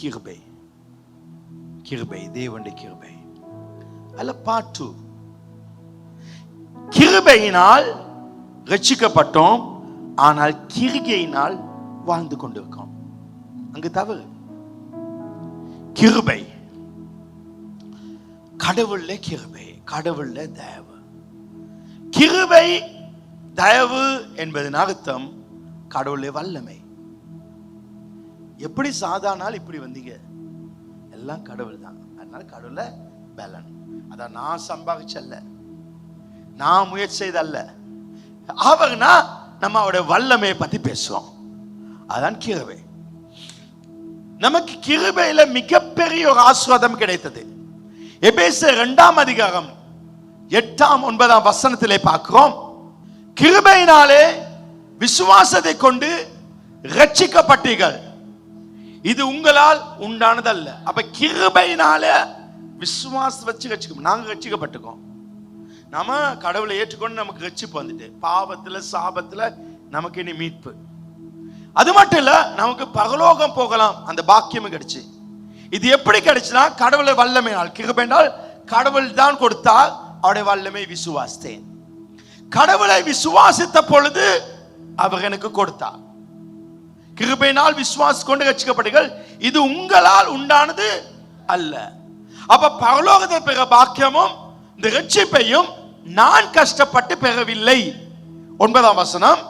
கிருபை. கிருபை, தேவனுடைய கிருபை. அல்ல பார்ட் 2. கிருபையினால் ரட்சிக்கப்பட்டோம், ஆனால் கிரிகையினால் வாழ்ந்து கொண்டிருக்கோம். அங்கு தவறு. கிருபை, கடவுள்ல கிருபை, கடவுள்ல தயவு. கிருபை தயவு என்பதன் அர்த்தம் கடவுளுடைய வல்லமை. எப்படி சாதாரண இப்படி வந்தீங்க? எல்லாம் கடவுள் தான். அதனால கடவுள பலன். அதான் நான் சம்பாதிச்சல்ல, நான் முயற்சி செய்தல்ல, அவர்னா நம்ம அவருடைய வல்லமையை பத்தி பேசுவோம். அதான் கிருபை. நமக்கு கிருபையில மிகப்பெரிய ஒரு ஆசீர்வாதம் கிடைத்தது. எபேசியர் 2 அதிகாரம் 8-9 வசனத்திலே பார்க்கிறோம். கிருபையினாலே விசுவாசத்தை கொண்டு ரட்சிக்கப்பட்டீர்கள், இது உங்களால் உண்டானதல்ல. அப்ப கிருபையினால விசுவாசம் வச்சு ரட்சிக்கும். நாங்க ரட்சிக்கப்பட்டிருக்கோம். நாம கடவுளை ஏற்றுக்கொண்டு நமக்கு ரட்சிப்பு வந்துட்டு, பாவத்துல சாபத்துல நமக்கு இனி மீட்பு. அது மட்டும் இல்ல, நமக்கு பரலோகம் போகலாம் அந்த பாக்கியம் கிடைச்சு. இது எப்படி கிடைச்சுனா கடவுளை வல்லமையினால். கிருபையினால் கடவுள் தான் கொடுத்தார், அவருடைய வல்லமை விசுவாசித்தேன். கடவுளை விசுவாசித்த பொழுது அவர் எனக்கு கொடுத்தார். கிருபையினால் விசுவாசி கொண்டு ரட்சிக்கப்பட்டீர்கள், இது உங்களால் உண்டானது அல்ல. அப்ப பரலோகத்தை பெற பாக்கியமும் இந்த ரட்சிப்பையும் நான் கஷ்டப்பட்டு பெறவில்லை. 9 வசனம்,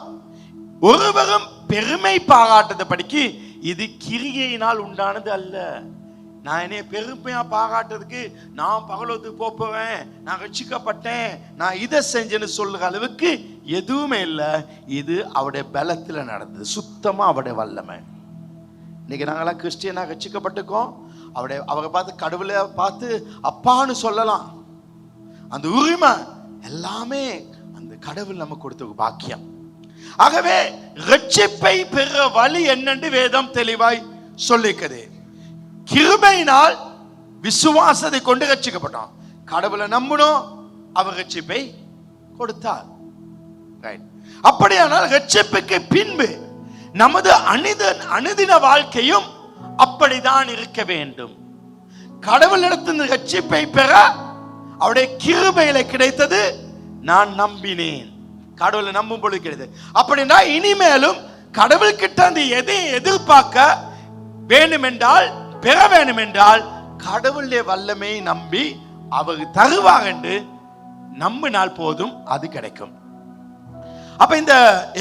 ஒருவரும் பெருமை பாராட்டத படிக்கு இது கிரிகையினால் உண்டானது அல்ல. நான் என்னைய பெருமையா பாராட்டுறதுக்கு நான் பரலோகத்துக்கு போவேன், நான் ரட்சிக்கப்பட்டேன், நான் இதை செஞ்சேன்னு சொல்ற அளவுக்கு எதுவுமே இல்லை. இது அவருடைய பலத்தில் நடந்தது, சுத்தமா அவருடைய வல்லமை. இன்னைக்கு நாங்களாம் கிறிஸ்டியனா ரட்சிக்கப்பட்டிருக்கோம். அவரை பார்த்து கடவுளை பார்த்து அப்பான்னு சொல்லலாம். அந்த உரிமை எல்லாமே அந்த கடவுள் நமக்கு கொடுத்த பாக்கியம். ஆகவே ரட்சிப்பை பெற வழி என்னென்று வேதம் தெளிவாய் சொல்லிக்கிறது. கிருபையினால் விசுவாசத்தை கொண்டு ரட்சிக்கப்பட்டோம். கடவுளை நம்பணும், அவர் ரட்சிப்பை கொடுத்தார். அப்படியானால் ரட்சிப்புக்கு பின்பு நமது அனுதின வாழ்க்கையும் அப்படிதான் இருக்க வேண்டும். கடவுளிடத்தின் ரட்சிப்பை பெற அவருடைய கிருபையில கிடைத்தது. நான் நம்பினேன், கடவுளை நம்பும் பொழுது கிடைத்தது. அப்படின்னா இனிமேலும் கடவுள் கிட்ட அந்த எதை எதிர்பார்க்க வேண்டும் என்றால், பெற வேண்டும் என்றால், கடவுளுடைய வல்லமையை நம்பி அவர் தருவார் என்று நம்பினால் போதும், அது கிடைக்கும். அப்ப இந்த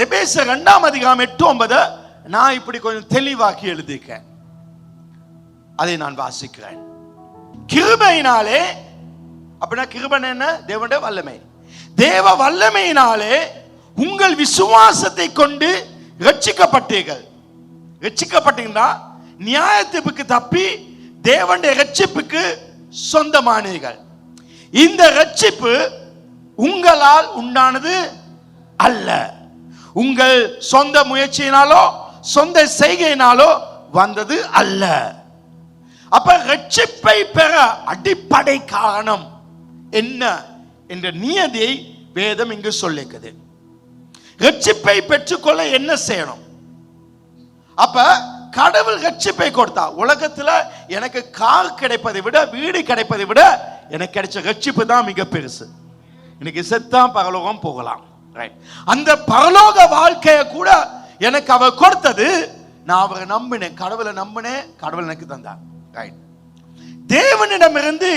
எபேசியர் 2 அதிகாரம் 8-9 நான் இப்படி கொஞ்சம் தெளிவாக்கி எழுதிக்கிறேன். அதை நான் வாசிக்கிறேன். கிருபையினாலே, அப்படின்னா கிருபை என்ன? தேவனுடைய வல்லமை. தேவ வல்லமையினாலே உங்கள் விசுவாசத்தை கொண்டு ரட்சிக்கப்பட்டீர்கள். ரட்சிக்கப்பட்டீங்கன்னா நியாயத்தீர்ப்புக்கு தப்பி தேவனுடைய ரட்சிப்புக்கு சொந்தமானீர்கள். இந்த ரட்சிப்பு உங்களால் உண்டானது அல்ல, உங்கள் சொந்த முயற்சியினாலோ சொந்த செய்கையினாலோ வந்தது அல்ல. அப்ப ரட்சிப்பை பெற அடிப்படை காரணம் என்ன என்ற நியதியை வேதம் இங்கு சொல்லிக்குது. ரட்சிப்பை பெற்றுக்கொள்ள என்ன செய்யணும்? அப்ப கடவுள் ரட்சிப்பை கொடுத்தா. உலகத்துல எனக்கு கார் கிடைப்பதை விட, வீடு கிடைப்பதை விட எனக்கு கிடைச்ச ரட்சிப்பு தான் மிக பெருசு. இன்னைக்கு செத்தா பரலோகம் போகலாம். அந்த பரலோக வாழ்க்கையை கூட எனக்கு அவர் கொடுத்தது. நான் அவரை நம்பினேன், கடவுளை நம்பினேன், கடவுள் எனக்கு தந்தார். தேவனிடமிருந்து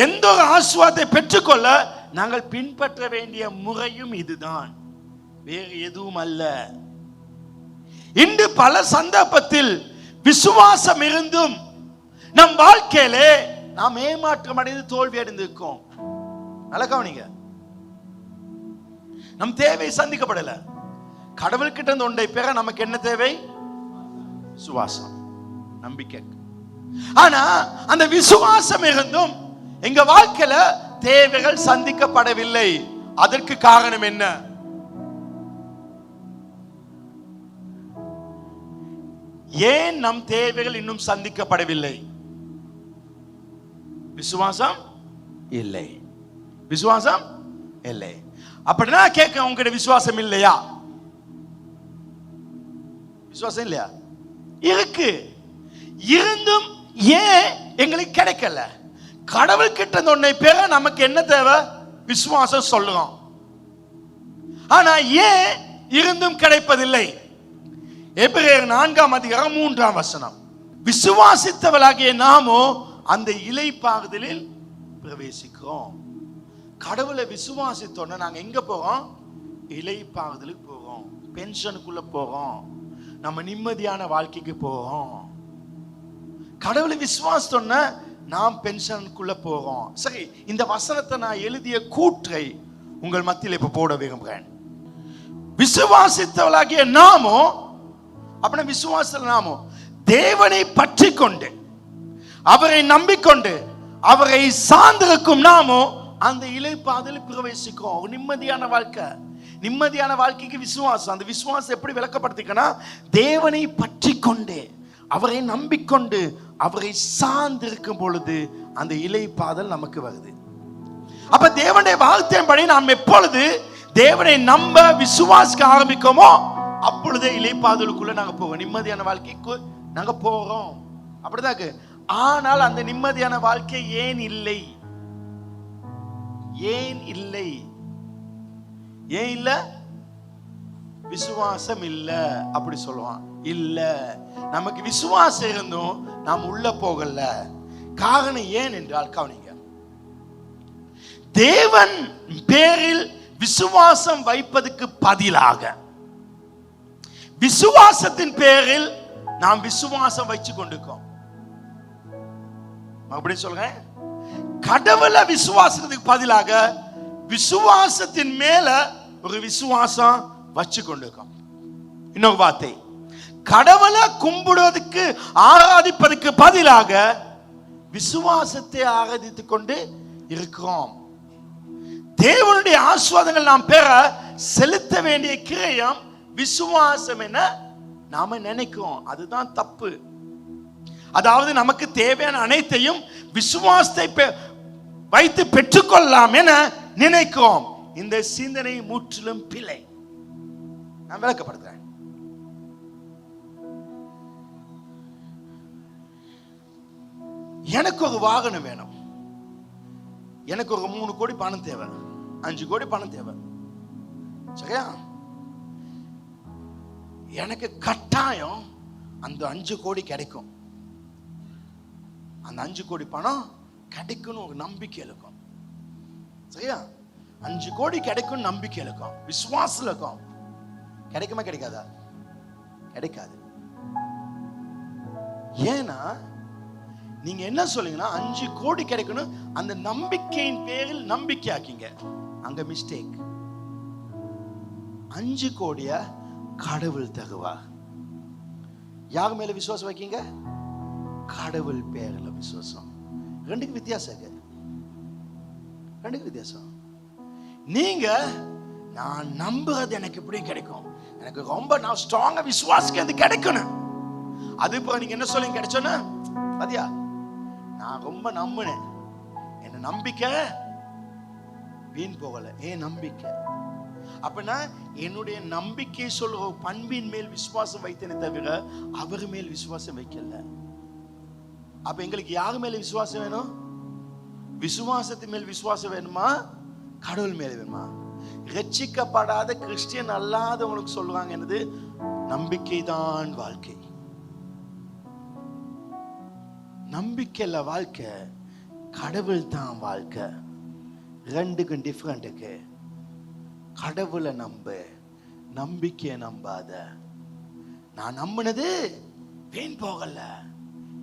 எந்த ஒரு ஆசீர்வாதத்தை பெற்றுக்கொள்ள நாங்கள் பின்பற்ற வேண்டிய முறையும் இதுதான், வேறு எதுவும் அல்ல. இன்று பல சந்தர்ப்பத்தில் விசுவாசம் இருந்தும் நம் வாழ்க்கையிலே நாம் ஏமாற்றம் அடைந்து தோல்வி அடைந்திருக்கோம். நல்ல கவனிங்க, நம் தேவை சந்திக்கப்படல. கடவுள்கிட்ட இருந்து ஒன்றை பெற நமக்கு என்ன தேவை? விசுவாசம், நம்பிக்கை. ஆனா அந்த விசுவாசம் இருந்தும் எங்க வாழ்க்கையில தேவைகள் சந்திக்கப்படவில்லை. அதற்கு காரணம் என்ன? ஏன் நம் தேவைகள் இன்னும் சந்திக்கப்படவில்லை? விசுவாசம் இல்லை, விசுவாசம் இல்லை. அப்படின்னா கேட்க, உங்ககிட்ட விசுவாசம் இல்லையா? விசுவாசம் இல்லையா? இருக்கு. இருந்தும் ஏன் எங்களுக்கு கிடைக்கல? கடவுள் கிட்ட ஒன்றை பெற நமக்கு என்ன தேவை? விசுவாசம் சொல்லுறோம். ஆனா ஏன் இருந்தும் கிடைப்பதில்லை? எபிரேயர் 4:3 விசுவாசித்தவளாகிய நாமோ அந்த இளைப்பாறுதலில் பிரவேசிக்கிறோம். கடவுளை விசுவாசித்தோன்னா நாங்க எங்க போறோம்? இளைப்பாறுதலுக்கு போறோம், பென்ஷனுக்குள்ள போறோம், நம்ம நிம்மதியான வாழ்க்கைக்கு போறோம். கடவுளை விசுவாசித்தோன்னா நாம் பென்ஷனுக்குள்ள போறோம். சரி, இந்த வசனத்தை நான் எழுதிய கூற்றை உங்கள் மத்தியில் இப்ப போட விரும்புகிறேன். விசுவாசித்தவளாகிய நாமோ, அப்படின்னா விசுவாச நாமோ தேவனை பற்றி கொண்டு அவரை நம்பிக்கொண்டு அவரை சார்ந்திருக்கும் நாமோ அந்த இளைப்பாறுதலில் பிரவேசிக்கும். ஒரு நிம்மதியான வாழ்க்கை. நிம்மதியான வாழ்க்கைக்கு விசுவாசம். அந்த விசுவாசம் எப்படி விளக்கப்படுத்திக்கனா, தேவனை பற்றி கொண்டு அவரை நம்பிக்கொண்டு அவரை சார்ந்திருக்கும் பொழுது அந்த இளைப்பாறுதல் நமக்கு வருது. அப்ப தேவனுடைய வார்த்தையின்படி நாம் எப்பொழுது தேவனை நம்ப விசுவாசிக்க ஆரம்பிக்கோமோ அப்பொழுதே இளைப்பாறுதலுக்குள்ள நாங்க போவோம், நிம்மதியான வாழ்க்கைக்கு நாங்க போறோம். அப்படிதான். ஆனால் அந்த நிம்மதியான வாழ்க்கை ஏன் இல்லை? ஏன் இல்லை? ஏன் இல்ல? விசுவாசம் இல்ல அப்படி சொல்லுவான். இல்ல, நமக்கு விசுவாசம் இருந்தும் நாம் உள்ள போகல. காரணம் ஏன் என்றால், கவனிங்க, தேவன் பேரில் விசுவாசம் வைப்பதற்கு பதிலாக விசுவாசத்தின் பேரில் நாம் விசுவாசம் வச்சு கொண்டிருக்கோம். அப்படி சொல்றேன், கடவுளை விசுவாசத்துக்கு பதிலாக விசுவாசத்தின் மேல ஒரு விசுவாசம் வச்சு கொண்டிருக்கோம். இன்னொரு வார்த்தை, கடவுளை கும்பிடுவதற்கு ஆராதிப்பதற்கு பதிலாக விசுவாசத்தை ஆராதித்துக் கொண்டு இருக்கிறோம். தேவனுடைய ஆசீர்வாதங்கள் நாம் பெற செலுத்த வேண்டிய கிரயம் விசுவாசம் என நாம நினைக்கிறோம். அதுதான் தப்பு. அதாவது நமக்கு தேவையான அனைத்தையும் விசுவாசத்தை வைத்து பெற்றுக்கொள்ளலாம் என நினைக்கிறோம். இந்த சிந்தனை முற்றிலும் பிழை. நான் விளக்கப்படுத்துறேன். எனக்கு ஒரு வாகனம் வேணும், எனக்கு ஒரு 3 கோடி பணம் தேவை, 5 கோடி பணம் தேவை, சரியா? எனக்கு கட்டாயம் அந்த 5 கோடி கிடைக்கும், அந்த 5 கோடி பணம் கிடைக்கும் ஒரு நம்பிக்கை இருக்கும், சரியா? 5 கோடி கிடைக்கும் நம்பிக்கை இருக்கும், விசுவாசம் இருக்கும். கிடைக்குமா கிடைக்காதா? கிடைக்காது. ஏன்னா நீங்க என்ன சொல்லுங்கன்னா 5 கோடி கிடைக்கணும், அந்த நம்பிக்கையின் பேரில் நம்பிக்கை ஆக்கிங்க. அங்க மிஸ்டேக். 5 கோடிய கடவுள் தருவா. யார் மேல விசுவாசம் வைக்கீங்க? கடவுள் பேர்ல விசுவாசம். ரெண்டுக்கு வித்தியாசம் இருக்கு. ரெண்டுக்கு வித்தியாசம். நீங்க நான் நம்புறது எனக்கு எப்படி கிடைக்கும், எனக்கு ரொம்ப நான் ஸ்ட்ராங்கா விசுவாசிக்கிறது கிடைக்கணும். அது இப்போ நீங்க என்ன சொல்லுங்க கிடைச்சோன்னு பாத்தியா, நான் ரொம்ப நம்பினேன், என்ன நம்பிக்கை வீண் போகல, ஏன் நம்பிக்கை. அப்படின்னா என்னுடைய நம்பிக்கை சொல்ற பண்பின் மேல் விசுவாசம் வைத்தேனே தவிர அவர் மேல் விசுவாசம் வைக்கல. அப்ப எங்களுக்கு யாரு மேல விசுவாசம் வேணும்? விசுவாசத்தின் மேல் விசுவாசம் வேணுமா, கடவுள் மேல வேணுமா? ரட்சிக்கப்படாத கிறிஸ்டியன் அல்லாதவங்களுக்கு சொல்லுவாங்க என்னது, நம்பிக்கை தான் வாழ்க்கை. நம்பிக்கையில வாழ்க்கை, கடவுள் தான் வாழ்க்கை. ரெண்டுக்கும் டிஃபரெண்ட் இருக்கு. கடவுளை நம்பு, நம்பிக்கையை நம்பாத. நான் நம்பினது வீண் போகல.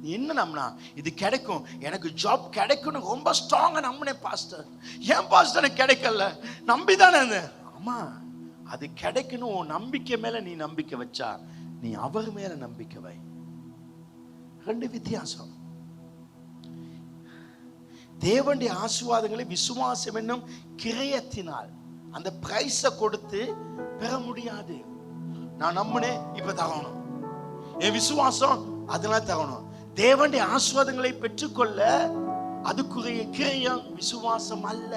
நீ என்ன நம்பினா இது கிடைக்கும், எனக்கு ஜாப் கிடைக்கும் ரொம்ப ஸ்ட்ராங்கா நம்பினேன் பாஸ்டர். ஏன் பாஸ்டர் எனக்கு கிடைக்கல? நம்பிதானே. ஆமா, அது கிடைக்கணும். உன் நம்பிக்கை மேல நீ நம்பிக்கை வச்சா நீ அவர் மேல நம்பிக்கை வை. ரெண்டு வித்தியாசம். தேவனுடைய ஆசீர்வாதங்களை விசுவாசம் என்னும் கிரயத்தினால் அந்த பிரைஸ கொடுத்து பெற முடியாது. நான் நம்பினேன் இப்ப தரணும், என் விசுவாசம் அதெல்லாம் தரணும். தேவனுடைய ஆசீர்வாதங்களை பெற்றுக்கொள்ள அதுக்குரிய கிரயம் விசுவாசம் அல்ல.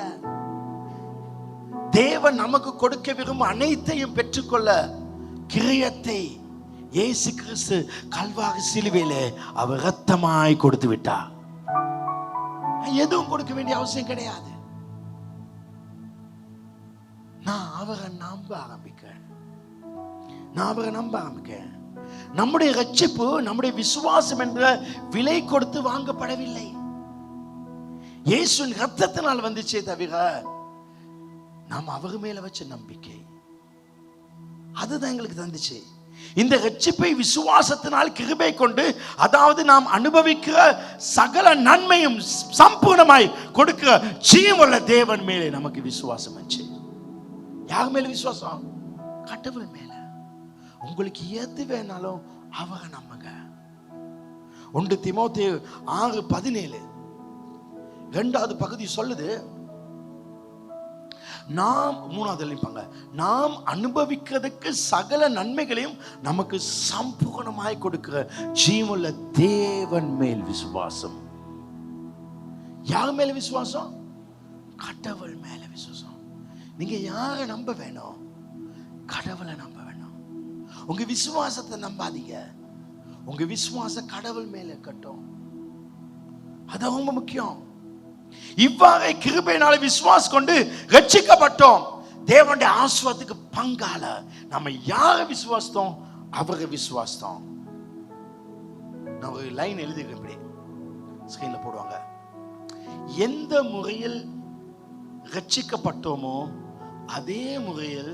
தேவன் நமக்கு கொடுக்க விரும்பும் அனைத்தையும் பெற்றுக்கொள்ள கிரயத்தை இயேசு கிறிஸ்து கல்வாரி சிலுவையிலே அவர் ரத்தமாய் கொடுத்து விட்டார். எதுவும் கொடுக்க வேண்டிய அவசியம் கிடையாது. நான் அவரை நம்ப ஆரம்பிக்கிறேன். நம்முடைய ரட்சிப்பு, நம்முடைய விசுவாசம் என்ற விலை கொடுத்து வாங்கப்படவில்லை. இயேசுவின் ரத்தத்தினால் வந்துச்சே தவிர நாம் அவர் மேல வச்ச நம்பிக்கை அதுதான் எங்களுக்கு தந்துச்சு. இந்த ரட்சிப்பை விசுவாசத்தினால் கிருபை கொண்டு, அதாவது நாம் அனுபவிக்கிற சகல நன்மையும் சம்பூர்ணமாய் கொடுக்கிற ஜீவனுள்ள தேவன் மேலே நமக்கு விசுவாசம் வந்துச்சு. யார் மேல விசுவாசம்? கடவுள் மேல. உங்களுக்கு எது வேணாலும் அவரை நம்புங்க. 1 தீமோத்தேயு 6:17 2வது பகுதி சொல்லுது, நாம் அனுபவிக்கிறதுக்கு சகல நன்மைகளையும் நமக்கு சம்பூர்ணமாய் கொடுக்கிற ஜீவனுள்ள தேவன் மேல் விசுவாசம். யார் மேல விசுவாசம்? கடவுள் மேல விசுவாசம். நீங்க யாரை நம்ப வேணும்? கடவுளை நம்ப வேணும். உங்க விசுவாசத்தை நம்பாதீங்க. உங்க விசுவாசம் கடவுள் மேல இருக்கட்டும். அது ரொம்ப முக்கியம். இவ்வாறு கிருபையினால விசுவாசம் கொண்டு ரட்சிக்கப்பட்டோம். தேவனுடைய ஆசீர்வாதத்துக்கு பங்காள நம்ம யார விசுவாசத்தோம்? அவரை விசுவாசத்தோம். நான் ஒரு லைன் எழுதிருக்கேன், இப்படி ஸ்கிரீன்ல போடுவாங்க. எந்த முறையில் ரட்சிக்கப்பட்டோமோ அதே முறையில்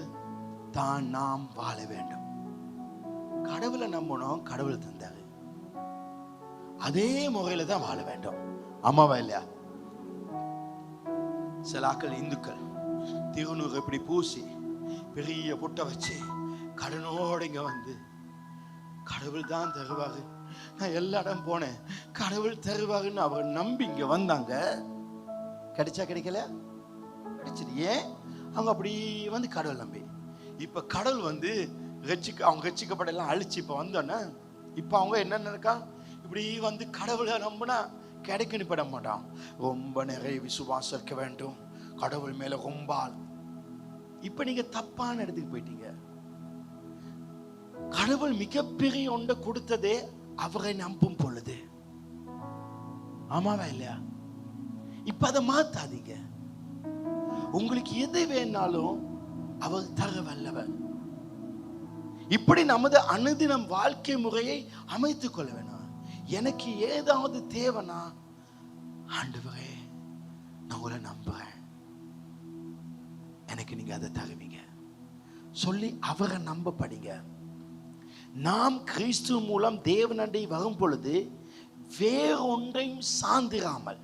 தான் நாம் வாழ வேண்டும். கடவுளை நம்பணும், கடவுள் தந்தாரு, அதே முறையில தான் வாழ வேண்டும். ஆமாவா இல்லையா? சில ஆக்கள் இந்துக்கள் திருநூறு இப்படி பூசி பெரிய பொட்டை வச்சு கடனோட இங்க வந்து கடவுள் தான் தருவாரு, நான் எல்லா இடம் போனேன் கடவுள் தருவாருன்னு அவர் நம்பி இங்க வந்தாங்க. கிடைச்சா கிடைக்கல? கிடைச்சது. ஏன்? அவங்க அப்படி வந்து கடவுள் நம்பி, இப்ப கடவுள் வந்து அவங்க ரட்சிக்கப்படலாம் அழிச்சு இப்ப வந்தோன்னா இப்ப அவங்க என்ன நினைக்கா, இப்படி வந்து கடவுளை நம்பினா கிடைக்குன்னு பட மாட்டான். ரொம்ப நிறைய விசுவாசம் இருக்க வேண்டும் கடவுள் மேல ரொம்ப. இப்ப நீங்க தப்பான இடத்துக்கு போயிட்டீங்க. கடவுள் மிகப்பெரிய ஒன்றை கொடுத்ததே அவரை நம்பும் பொழுது. ஆமாவா இல்லையா? இப்ப அதை மாத்தாதீங்க. உங்களுக்கு எது வேணாலும் அவர் தர வல்லவர். இப்படி நமது அனுதினம் வாழ்க்கை முறையை அமைத்துக் கொள்ள வேணும். எனக்கு ஏதாவது தேவைனா, ஆண்டவரே நான் உங்களை நம்புறேன், எனக்கு நீங்க அதை தருவீங்க சொல்லி அவரை நம்ப படிங்க. நாம் கிறிஸ்து மூலம் தேவனண்டை வரும் பொழுது வேறொன்றையும் சார்ந்திராமல்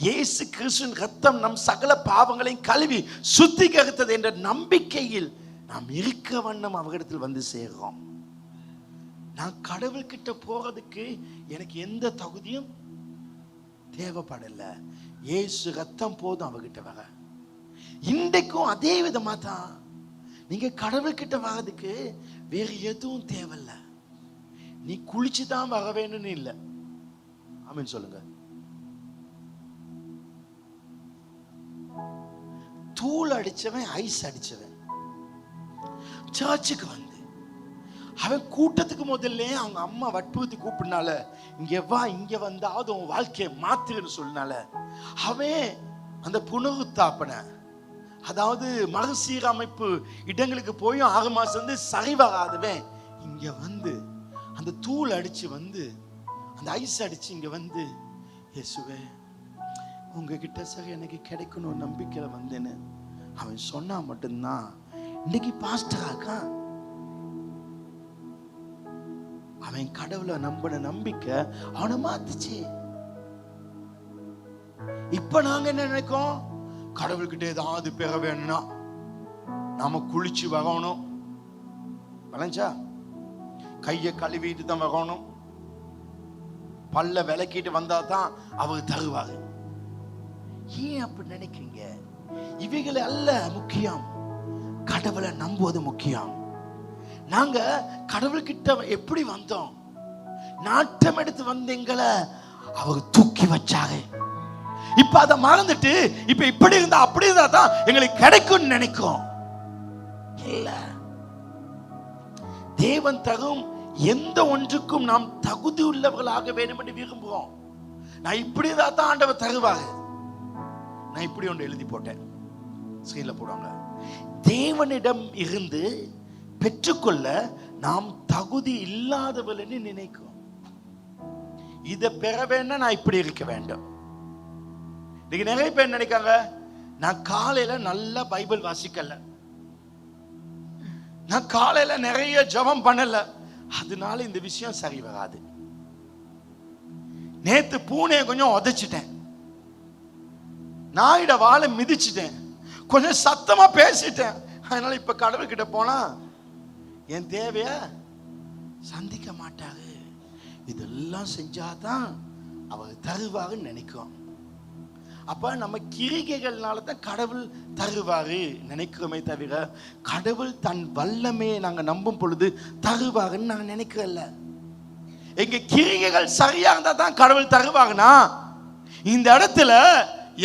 இயேசு கிறிஸ்துவின் ரத்தம் நம் சகல பாவங்களையும் கழுவி சுத்திகரித்தது என்ற நம்பிக்கையில் நாம் இருக்க வண்ணம் அவரிடத்தில் வந்து சேர்றோம். நான் கடவுள் கிட்ட போறதுக்கு எனக்கு எந்த தகுதியும் தேவைப்படல. இயேசு ரத்தம் போதும் அவகிட்ட வர. இன்றைக்கும் அதே விதமா தான் நீங்க கடவுள் கிட்ட வர்றதுக்கு வேற எதுவும் தேவையில்ல. நீ குளிச்சுதான் வர வேணும்னு இல்லை. ஆமென் சொல்லுங்க. தூள் அடிச்சவன், ஐஸ் அடிச்சவன் சர்ச்சுக்கு வந்து அவன் கூட்டத்துக்கு முதல்ல அவங்க அம்மா வற்புறுத்தி கூப்பிடனால, இங்க வா, இங்க வந்தாவது உன் வாழ்க்கையை மாத்துன்னு சொன்னால, அவன் அந்த புனருத்தாப்பனை, அதாவது மறுசீரமைப்பு இடங்களுக்கு போய் 6 மாசம் வந்து சரிவராதவன் இங்க வந்து அந்த தூள் அடிச்சு வந்து அந்த ஐஸ் அடிச்சு இங்க வந்து, இயேசுவே உங்ககிட்ட சரி எனக்கு கிடைக்கணும் நம்பிக்கையில வந்தேன்னு அவன் சொன்னா மட்டும்தான் இன்னைக்கு பாஸ்டராக்கா. அவன் கடவுளை நம்பின நம்பிக்கை அவனை மாத்துச்சு. இப்ப நாங்க என்ன நினைக்கோம்? கடவுள்கிட்ட ஏதாவது பெற வேணும்னா நாம குளிச்சு வரணும், வளைஞ்சா கைய கழுவிட்டு தான் வரணும், பல்ல விளக்கிட்டு வந்தா தான் அவர் தருவாரு. ஏன் அப்படி நினைக்கிறீங்க? இவைகள் அல்ல முக்கியம், கடவுளை நம்புவது முக்கியம். நாங்க கடவுள்கிட்ட எப்படி வந்தோம்? நாட்டம் எடுத்து வந்தீங்கள அவர் தூக்கி வச்சாரு. இப்ப அதை மறந்துட்டு இப்ப இப்படி இருந்தா அப்படி இருந்தா தான் எங்களுக்கு கிடைக்கும் நினைக்கும். இல்ல, தேவன் தரும் எந்த ஒன்றுக்கும் நாம் தகுதி உள்ளவர்களாக வேண்டும் என்று விரும்புகிறோம். நான் இப்படி தான் ஆண்டவர் தருவாங்க. நான் இப்படி ஒன்று எழுதி போட்டேன், ஸ்கிரீன்ல போடுவாங்க. தேவனிடம் இருந்து பெற்றுக்கொள்ள நாம் தகுதி இல்லாதவள் என்று நினைக்கும். இதை பெற வேண்டாம், நான் இப்படி இருக்க வேண்டும். இன்னைக்கு நிறைய பேர் நினைக்காங்க, நான் காலையில நல்லா பைபிள் வாசிக்கல, நான் காலையில நிறைய ஜெபம் பண்ணல, அதனால இந்த விஷயம் சரி வராது. நேத்து பூனையை கொஞ்சம் உதைச்சிட்டேன், நாயிட வாழை மிதிச்சிட்டேன், கொஞ்சம் சத்தமா பேசிட்டேன், அதனால இப்ப கடவுள்கிட்ட போனா என் தேவைய சந்திக்க மாட்டாரு. இதெல்லாம் செஞ்சாதான் அவர் தருவாரு நினைக்கும். அப்ப நம்ம கிரிகைகள்னால தான் கடவுள் தருவாரு நினைக்கிறோமே தவிர, கடவுள் தன் வல்லமையை நாங்க நம்பும் பொழுது தருவாருன்னு நாங்க நினைக்கிறல. எங்க கிரிகைகள் சரியா இருந்தா தான் கடவுள் தருவாங்கன்னா, இந்த இடத்துல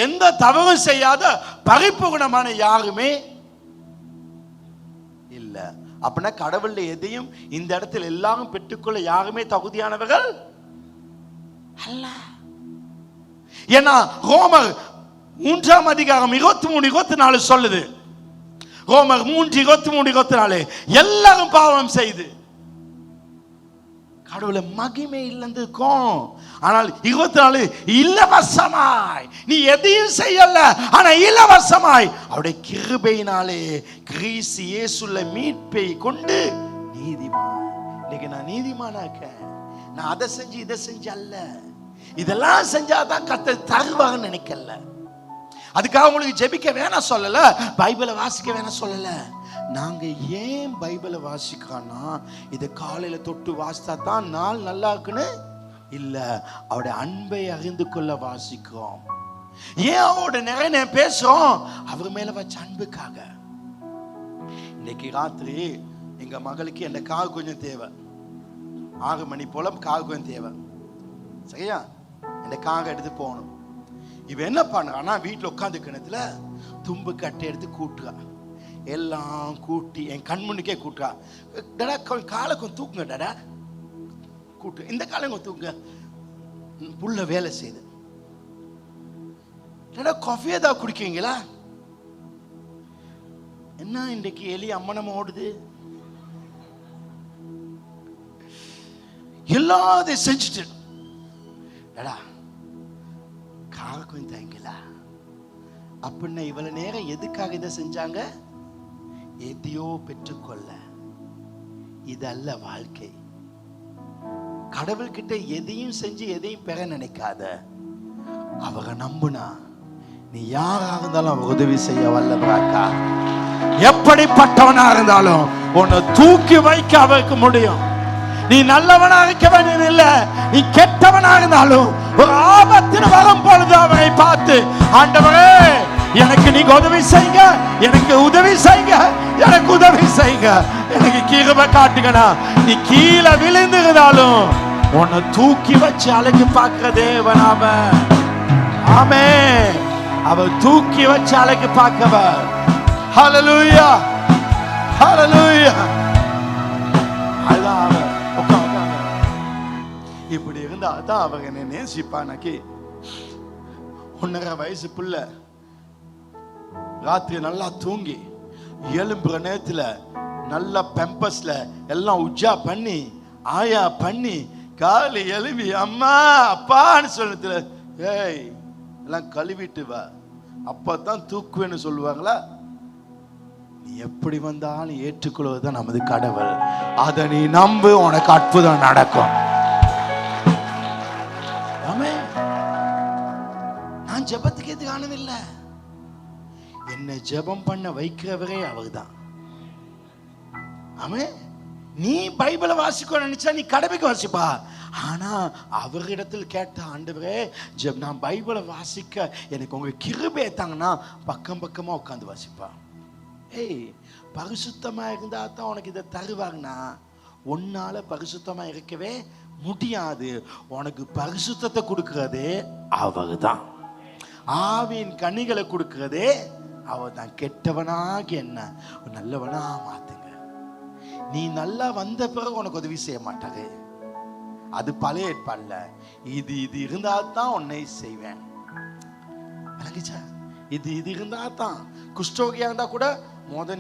எந்த தவறும் செய்யாத பரிபூரணமான குணமான யாருமே இல்ல. அப்படின்னா கடவுள் எதையும் இந்த இடத்துல எல்லாரும் பெற்றுக்கொள்ள யாருமே தகுதியானவர்கள் அல்ல. ஏன்னா ரோமர் 3 அதிகாரம் 23-24 சொல்லுது. ரோமர் 3:23-24 எல்லாரும் பாவம் செய்து கடவுளை மகிமை இல்லைக்கும். ஆனால் 24 இலவசமாய், நீ எதையும் செய்யல, ஆனா இலவசமாய் அவருடைய கிருபையினாலே கிறிஸ்து இயேசுல மீட்பை கொண்டு நீதிமான். இன்னைக்கு நான் நீதிமானாக்க, நான் அதை செஞ்சு இதை செஞ்சு அல்ல, இதெல்லாம் செஞ்சாதான் கர்த்தர் தருவாங்கன்னு நினைக்கல. அதுக்காக உங்களுக்கு ஜெபிக்க வேணாம் சொல்லல, பைபிளை வாசிக்க வேணாம் சொல்லல. நாங்க ஏன் பைபிளை வாசிக்கிறோம்னா, இதை காலையில தொட்டு வாசித்தா தான் நாள் நல்லா இருக்குன்னு இல்ல, அவருடைய அன்பை அறிந்து கொள்ள வாசிக்கிறோம். ஏன் அவரோட நிறைய பேசுறோம்? அவர் மேல வச்ச அன்புக்காக. இன்னைக்கு ராத்திரி எங்க மகளுக்கு என்ன காது கொஞ்சம் தேவை, 6 மணி போல காது கொஞ்சம் தேவை, சரியா? இந்த காக எடுத்து போகணும். இவ என்ன பண்றான்னா, வீட்டுல உட்காந்து கிணத்துல தும்பு கட்டை எடுத்து கூட்டுறா, எல்லாம் கூட்டி என் கண் முன்னுக்கே கூட்டுறா. டடா காலை கொஞ்சம் தூக்குங்க, டடா கூட்டு, இந்த காலை கொஞ்சம் தூக்குங்க, புள்ள வேலை செய்யுது. டடா காஃபி ஏதாவது குடிக்கீங்களா? என்ன இன்றைக்கு எலி அம்மனம் ஓடுது, எல்லாத்தையும் செஞ்சுட்டு டடா காக கொஞ்சம் தாங்கல அப்படின்னா, இவ்வளவு நேரம் எதுக்காக இதை செஞ்சாங்க? எதையோ பெற்றுக்கொள்ள. இதல்ல வாழ்க்கை. கடவுள்கிட்ட எதையும் செஞ்சு எதையும் பெற நினைக்காத. அவங்க நம்புனா நீ யாரா இருந்தாலும் அவங்க உதவி செய்ய வல்லவராக்கா. எப்படிப்பட்டவனா இருந்தாலும் உன்னை தூக்கி வைக்க அவருக்கு முடியும். நீ நல்லவனா இருக்க வேண்டியது இல்ல, நீ கெட்டவனா இருந்தாலும் ஒரு ஆபத்தில் வரும் பொழுது அவரை பார்த்து, ஆண்டவரே எனக்கு நீங்க உதவி செய்யுங்க, எனக்கு உதவி செய்யுங்க, எனக்கு உதவி செய்யுங்க, எனக்கு கிருபை காட்டுங்கனா. நீ கீழே விழுந்து இருந்தாலும் உன்னை தூக்கி வச்சு அழகு பார்க்கிற தேவன் அவன். ஆமென். அவர் தூக்கி வச்சு அழகு பார்க்கவர். ஹல்லேலூயா, ஹல்லேலூயா. அதான் அவர் உட்கார்ந்தாங்க. இப்படி இருந்தா தான் அவங்க என்ன நேசிப்பானக்கி. 1.5 வயசு புள்ள ராத்திரி நல்லா தூங்கி எலும்புற நேரத்துல நல்லா பெம்பஸ்ல எல்லாம் உஜ்ஜா பண்ணி ஆயா பண்ணி காலி எழுப்பி அம்மா அப்பான்னு சொல்லுதுல, ஏய் எல்லாம் கழுவிட்டு வா அப்பதான் தூக்குவேன்னு சொல்லுவாங்களா? நீ எப்படி வந்தாலும் ஏற்றுக்கொள்வதுதான் நமது கடவுள். அதை நீ நம்பு, உனக்கு அற்புதம் நடக்கும். நான் ஜெபத்துக்கு எது காணவில்லை, என்ன ஜெபம் பண்ண வைக்கிறவரே அவர்தான். ஆமே. நீ பைபிளை வாசிக்க நினைச்சா நீ கடமைக்கு வாசிப்பா. ஆனா அவரிடத்தில் கேட்ட, ஆண்டவரே நான் பைபிளை வாசிக்க எனக்கு உங்க கிருபையை தாங்கன்னா பக்கம் பக்கமா உட்காந்து வாசிப்பா. ஏய், பரிசுத்தமா இருந்தா தான் உனக்கு இதை தருவாங்கன்னா, உன்னால பரிசுத்தமா இருக்கவே முடியாது. உனக்கு பரிசுத்தத்தை கொடுக்கிறதே அவர் தான். ஆவின் கனிகளை கொடுக்கிறதே அவர் தான். கெட்டவனாகி என்ன நல்லவனா மாத்துங்க. நீ நல்லா வந்த பிறகு உனக்கு உதவி செய்ய மாட்டாரு. அது பழைய ஏற்பாடுல. இது இருந்தா தான் உன்னை செய்வேன். விளங்குச்சா? இது இருந்தா தான். குஷ்டரோகியா இருந்தா கூட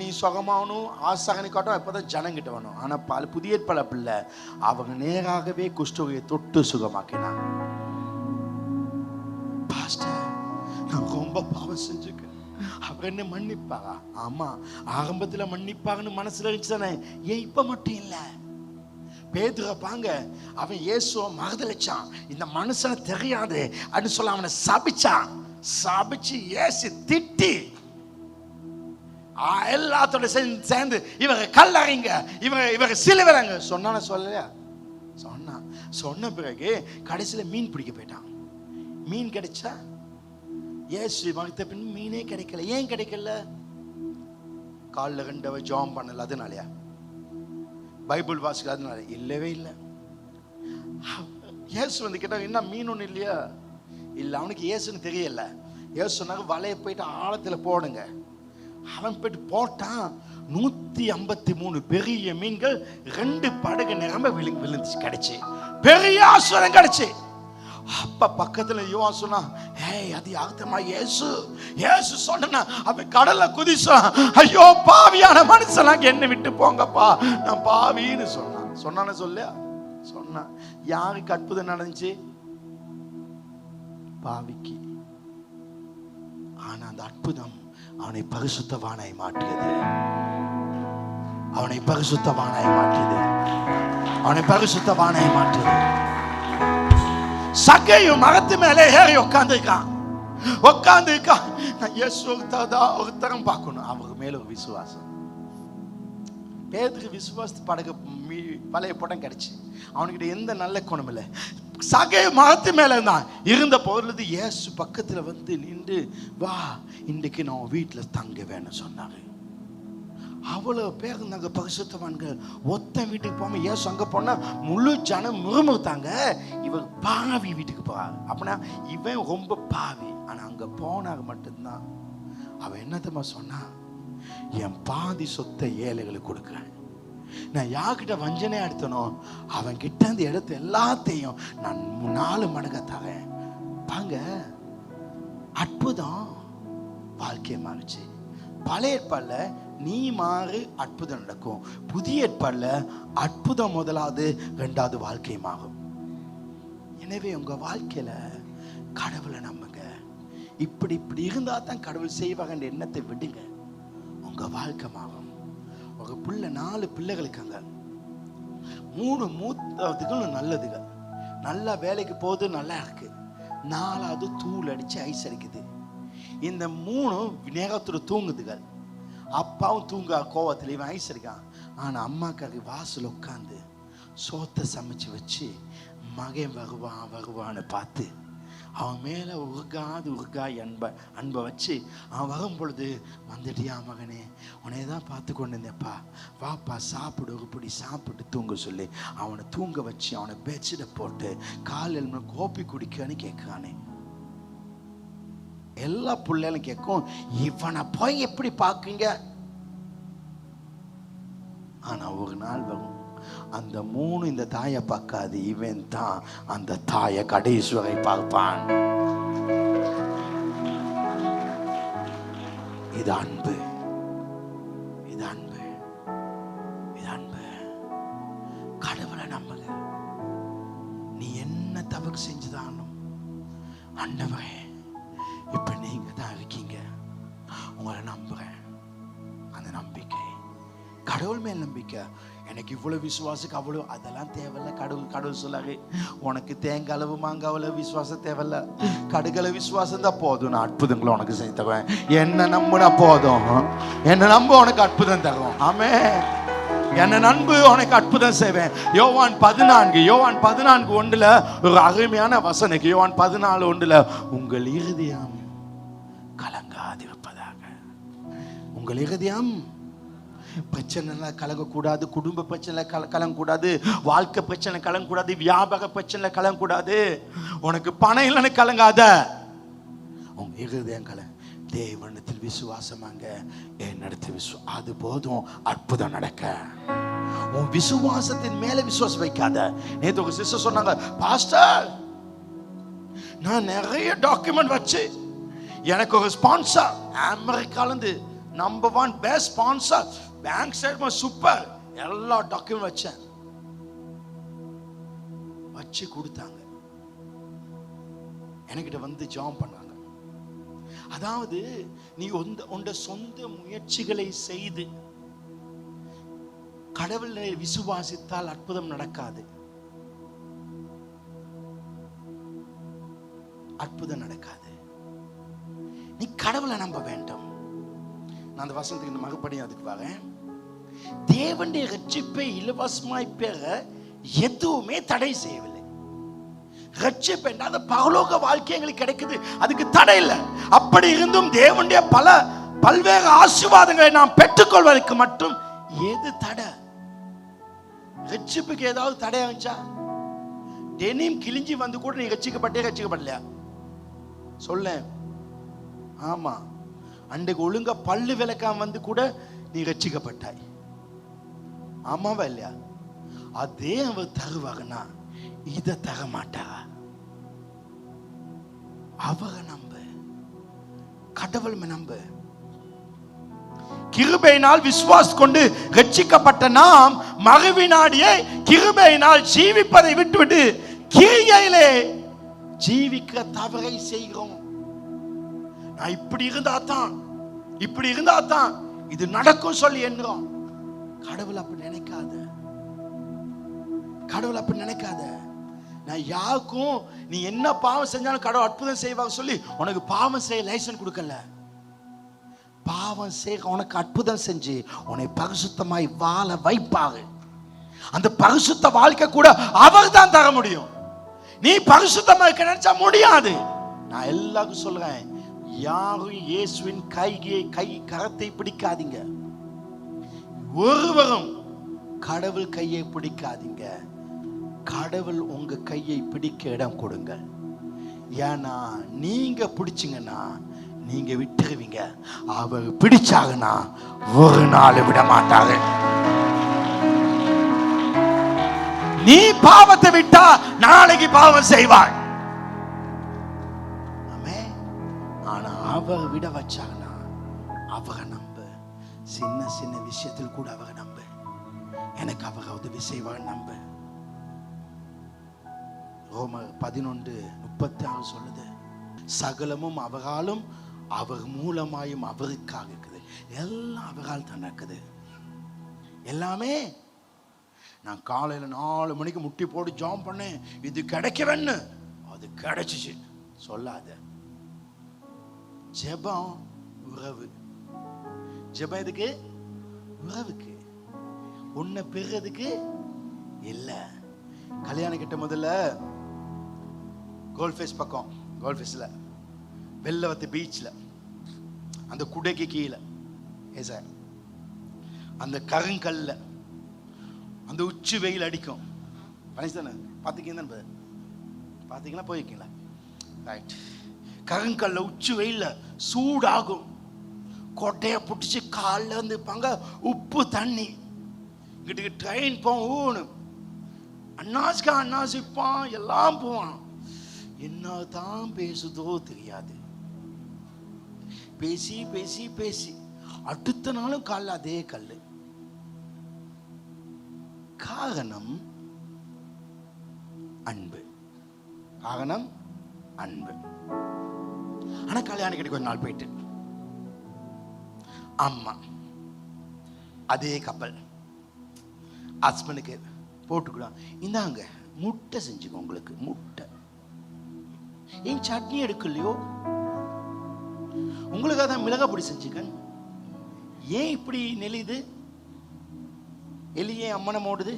நீ சுகமாகணும், ஆசாகனி காட்டும், எப்போதான் ஜனங்கிட்ட வேணும். ஆனா புதிய ஏற்பாடு அப்படி இல்லை. அவங்க நேராகவே குஷ்டரோகியை தொட்டு சுகமாக்கினாங்க. பாஸ்டர், நான் ரொம்ப பாவம் செஞ்சுக்க, அவர் என்ன மன்னிப்பாரா? ஆமா, ஆரம்பத்துல மன்னிப்பாங்கன்னு மனசுல இருந்துச்சானே, ஏன் இப்ப மட்டும் இல்ல? பேதுரு பாங்க, அவன் இயேசுவை மறுதலிச்சான். இந்த மனுஷனை தெரியாது அப்படின்னு சொல்ல அவனை சபிச்சான். சபிச்சு இயேசு திட்டி எல்லாத்தோட சேர்ந்து இவங்க கல்லறைங்க, இவங்க சிலுவைங்க சொன்னான சொல்லலையா? சொன்ன பிறகு கடைசியில மீன் பிடிக்க போயிட்டான். மீன் கிடைச்சா இயேசு மகிழ்ந்த பின் மீனே கிடைக்கல. ஏன் கிடைக்கல? காலில் கண்டவ ஜாம் பண்ணல, அதனாலயா? பைபிள் வாசிக்கல, அதனால இல்லவே இல்லை. இயேசு வந்து கேட்டாங்க, என்ன மீன் ஒண்ணு இல்லையா? இல்ல, அவனுக்கு இயேசுன்னு தெரியல. இயேசு சொன்னாங்க, வலையை போயிட்டு ஆழத்துல போடுங்க. அவன் போயிட்டு போட்டான். 153 பெரிய மீன்கள் 2 படகு நிரம்ப விழுந்துச்சு. கிடைச்சு பெரிய ஆசீர்வாதம் கிடைச்சு. அப்ப பக்கத்துல யோவான் சொன்னா, ஏய் அது யாருமா? இயேசு சொன்னா அவன் கடல்ல குதிச்சான். ஐயோ பாவியான மனுஷனாங்க, என்ன விட்டு போங்கப்பா, நான் பாவின்னு சொன்னானே சொல்லியா? சொன்னா யாருக்கு அற்புதம் நடந்துச்சு? பாவிக்கு. ஆனா அந்த அற்புதம் அவனை பரிசுத்தவானாய் மாற்றியது. அவனை பரிசுத்தவானாய் மாற்றியது. அவனை பரிசுத்தவானாய் மாற்றியது. சக்கையும் மரத்து மேலே ஏறி உட்கார்ந்துருக்கான். நான் இயேசு ஒருத்தரம் பார்க்கணும். அவருக்கு மேல ஒரு விசுவாசம். பேதுரு விசுவாசத்து படகு பழைய படம் கிடைச்சு. அவனுக்கிட்ட எந்த நல்ல குணம் இல்லை. சகை மரத்து மேல இருந்தான். இருந்த பொழுது இயேசு பக்கத்துல வந்து நின்று, வா இன்றைக்கு நான் வீட்டுல தங்க வேணும் சொன்னாரு. அவ்வளவு பேர் இருந்தாங்க பரிசுத்தவான்கள். ஒத்த வீட்டுக்கு போகாம இயேசு அங்க போனா முழு ஜனம் முறுமுறுத்தாங்க, இவர் பாவி வீட்டுக்கு போறாரு. அப்படின்னா இவன் ரொம்ப பாவி. ஆனா அங்க போனாங்க மட்டும்தான் அவன் என்னத்தமா சொன்னா, என் பாதி சொத்தை ஏழைகளுக்கு கொடுக்குறேன். நான் யார்கிட்ட வஞ்சனை எடுத்தனோ அவன் கிட்ட இருந்து எடுத்த எல்லாத்தையும் நான் 4 மடங்கா தரேன். பாங்க, அற்புதம் வாழ்க்கையை மாறுச்சு. பழைய ஏற்பாடுல நீ மாறு அற்புதம் நடக்கும். புதிய ஏற்பாடுல அற்புதம் முதலாவது, 2வது வாழ்க்கை மாறும். எனவே உங்க வாழ்க்கையில கடவுளை நம்புங்க. இப்படி இருந்தா தான் கடவுள் செய்வாங்க எண்ணத்தை விடுங்க. உங்க வாழ்க்கை மாறும். ஒரு பிள்ளை 4 பிள்ளைகளுக்காங்க, 3 மூத்ததுகள் நல்லதுகள், நல்லா வேலைக்கு போகுது, நல்லா இருக்கு. 4வது தூள் அடிச்சு ஐஸ் அடிக்குது. இந்த 3 நேரத்தோட தூங்குதுகள். அப்பாவும் தூங்க கோவத்தில் இவன் ஐஸ் அடிக்கான். ஆனா அம்மாக்காக வாசல் உட்காந்து சோத்தை சமைச்சு வச்சு மகன் வருவான்னு பார்த்து அவன் மேல உருகாய் அன்பை வச்சு அவன் வரும் பொழுது, வந்துட்டியா மகனே, உன்னையதான் பார்த்து கொண்டு இருந்தேப்பா, வாப்பா சாப்பிடு, ஒரு பிடி சாப்பிட்டு தூங்க சொல்லி அவனை தூங்க வச்சு அவனை பெட்ஷீட்டை போட்டு காலையில் கோப்பி குடிக்கன்னு கேட்கானே. எல்லா பிள்ளைகளும் கேட்கும், இவனை போய் எப்படி பார்க்குங்க? ஆனா ஒரு நாள் வரும், அந்த 3 இந்த தாயை பார்க்காது, இவன் தான் அந்த தாயை கடைசி வரை பார்ப்பான். இது அன்பு, இது அன்பு, இது அன்பு. கடவுளை நம்புங்க. நீ என்ன தவறு செஞ்சுதானும், ஆண்டவரே இப்ப நீங்க தான் இருக்கீங்க, உங்களை நம்புறேன். அந்த நம்பிக்கை, கடவுள் மேல் நம்பிக்கை. எனக்கு இவ்வளவு விசுவாசுக்கு அவ்வளவு அதெல்லாம் தேவையில்ல. கடவுள் சொல்லாரு, உனக்கு தேங்காய் அளவு மாங்காய் அளவு விசுவாசம் தேவையில்ல, கடுகள விசுவாசம் தான் போதும், நான் அற்புதங்களை உனக்கு செய்து தருவேன். என்ன நம்புனா போதும், என்ன நம்ப உனக்கு அற்புதம் தருவோம். ஆமே, என்ன நம்பு, உனக்கு அற்புதம் செய்வேன். யோவான் 14:1 ஒரு அருமையான வசனம். யோவான் 14:1, உங்கள் இருதயம் கலங்காதிருப்பதாக. உங்கள் இருதயம் பிரச்சனை கலங்கக்கூடாது, குடும்ப பிரச்சனை கலங்கக்கூடாது, வாழ்க்கை பிரச்சனை கலங்கக்கூடாது, வியாபார பிரச்சனை கலங்கக்கூடாது, உனக்கு பணம் இல்லைன்னு கலங்காத. உங்க இருதயம் தேவனத்தில் விசுவாசமாங்க, என்னிடத்தில் அது போதும் அற்புதம் நடக்க. உன் விசுவாசத்தின் மேல விசுவாசம் வைக்காத. நேத்து ஒரு சிஸ்டர் சொன்னாங்க, பாஸ்டர் நான் நிறைய டாக்குமெண்ட் வச்சு எனக்கு ஒரு ஸ்பான்சர் அமெரிக்கால இருந்து number 1 best sponsor, bank statement super, எல்லா டாக்குமெண்ட் வச்சு கொடுத்தாங்க. என்கிட்ட வந்து ஜெபம் பண்ணாங்க. அதாவது நீ உண்ட சொந்த முயற்சிகளை செய்து கடவுளை விசுவாசித்தால் அற்புதம் நடக்காது. அற்புதம் நடக்காது. நீ கடவுளை நம்ப வேண்டும். நான் அந்த வசனத்துக்கு மறுபடியும் அதுக்கு வரேன். தேவனுடைய ரட்சிப்பை இலவசமாய் பெற எதுவுமே தடை செய்யவில்லை. ரட்சிப்பு என்றால் பரலோக வாழ்க்கை எங்களுக்கு கிடைக்குது, அதுக்கு தடை இல்லை. அப்படி இருந்தும் தேவனுடைய பல்வேறு ஆசீர்வாதங்களை நாம் பெற்றுக்கொள்வதற்கு மட்டும் எது தடை? ரட்சிப்புக்கு ஏதாவது தடை வந்துச்சா? டெனிம் கிழிஞ்சி வந்து கூட நீ ரட்சிக்கப்படலையா? சொல்ல. ஆமா, அன்றைக்கு ஒழுங்கா பல்லு விளக்காம வந்து கூட நீ ரட்சிக்கப்பட்டாய். ஆமாவா இல்லையா? அதே அவர் தருவாங்கன்னா இதை தர மாட்டா. அவரை நம்பு, கடவுள் நம்பு. கிருபையினால் விசுவாசம் கொண்டு ரட்சிக்கப்பட்ட நாம் மறுவினாடியே கிருபையினால் ஜீவிப்பதை விட்டுவிட்டு கிரியையிலே ஜீவிக்கிற தவறை செய்கிறோம். நான் இப்படி இருந்தா தான் இது நடக்கும் சொல்லி எண்ணுறோம். கடவுள் அப்படி நினைக்காத. கடவுள் அப்படி நினைக்காத. நான் யாருக்கும் நீ என்ன பாவம் செஞ்சாலும் கடவுள் அற்புதம் செய்வாங்க சொல்லி உனக்கு பாவம் செய்ய லைசன்ஸ் கொடுக்கல. பாவம் செய்ய உனக்கு அற்புதம் செஞ்சு உன்னை பரிசுத்தமாய் வாழ வைப்பாரு. அந்த பரிசுத்த வாழ்க்கை கூட அவர் தான் தர முடியும். நீ பரிசுத்தமா இருக்க நினைச்சா முடியாது. நான் எல்லாருக்கும் சொல்றேன், யாரும் இயேசுவின் கரத்தை பிடிக்காதீங்க. ஒருவரும் கடவுள் கையை பிடிக்காதீங்க. கடவுள் உங்க கையை பிடிக்க இடம் கொடுங்க. ஏன்னா நீங்க பிடிச்சிங்கன்னா நீங்க விட்டுருவீங்க. அவர் பிடிச்சாங்கன்னா ஒரு நாள் விட மாட்டாரு. நீ பாவத்தை விட்டா நாளைக்கு பாவம் செய்வாய். ஆனா அவர் விட வச்சாங்கன்னா அவரை நம்பு. சின்ன சின்ன விஷயத்தில் கூட அவரை நம்பு. எனக்கு அவர் உதவி செய்வார் நம்பு. ரோமர் 11:36 சொல்லுது, சகலமும் அவராலும் அவர் மூலமாயும் அவருக்காக இருக்குது. எல்லாம் அவரால் தான் நடக்குது. எல்லாமே நான் காலையில் 4 மணிக்கு முட்டி போட்டு ஜாம் பண்ணேன், இது கிடைக்கவேன்னு, அது கிடைச்சிச்சு சொல்லாத. ஜெபம் உறவு. ஜெபம் எதுக்கு? உறவுக்கு. உன்னை பெறுறதுக்கு இல்ல. கல்யாணம் கிட்ட முதல்ல கோல்ஃபேஸ் பக்கம், கோல்ஃபேஸ்ல வெள்ளவத்து பீச்ல அந்த குடைக்கு கீழே சார் அந்த கருங்கல்ல அந்த உச்சி வெயில் அடிக்கும். பார்த்தீங்கன்னா போயிருக்கீங்களா? ரைட். கருங்கல்ல உச்சி வெயில்ல சூடாகும். கொட்டையை பிடிச்சி காலில் வந்து இருப்பாங்க. உப்பு தண்ணி இங்கிட்டு ட்ரெயின் போகணும். அண்ணாசிப்பான் எல்லாம் போவான். என்னதான் பேசுதோ தெரியாது. பேசி பேசி பேசி அடுத்த நாளும் காலில் அதே கல்லு. காரணம் அன்பு. காரணம் அன்பு. ஆனா கல்யாணம் கிடைக்க கொஞ்ச நாள் போயிட்டு அம்மா அதே கப்பல் ஹஸ்பண்டுக்கு போட்டுக்கலாம், இந்தாங்க முட்டை செஞ்சுக்கோ, உங்களுக்கு முட்டை. ஏன் சட்னி எடுக்கலையோ? உங்களுக்காக தான் மிளகா பொடி செஞ்சுக்க. ஏன் இப்படி நெளிது? எலியே அம்மனை ஓடுது.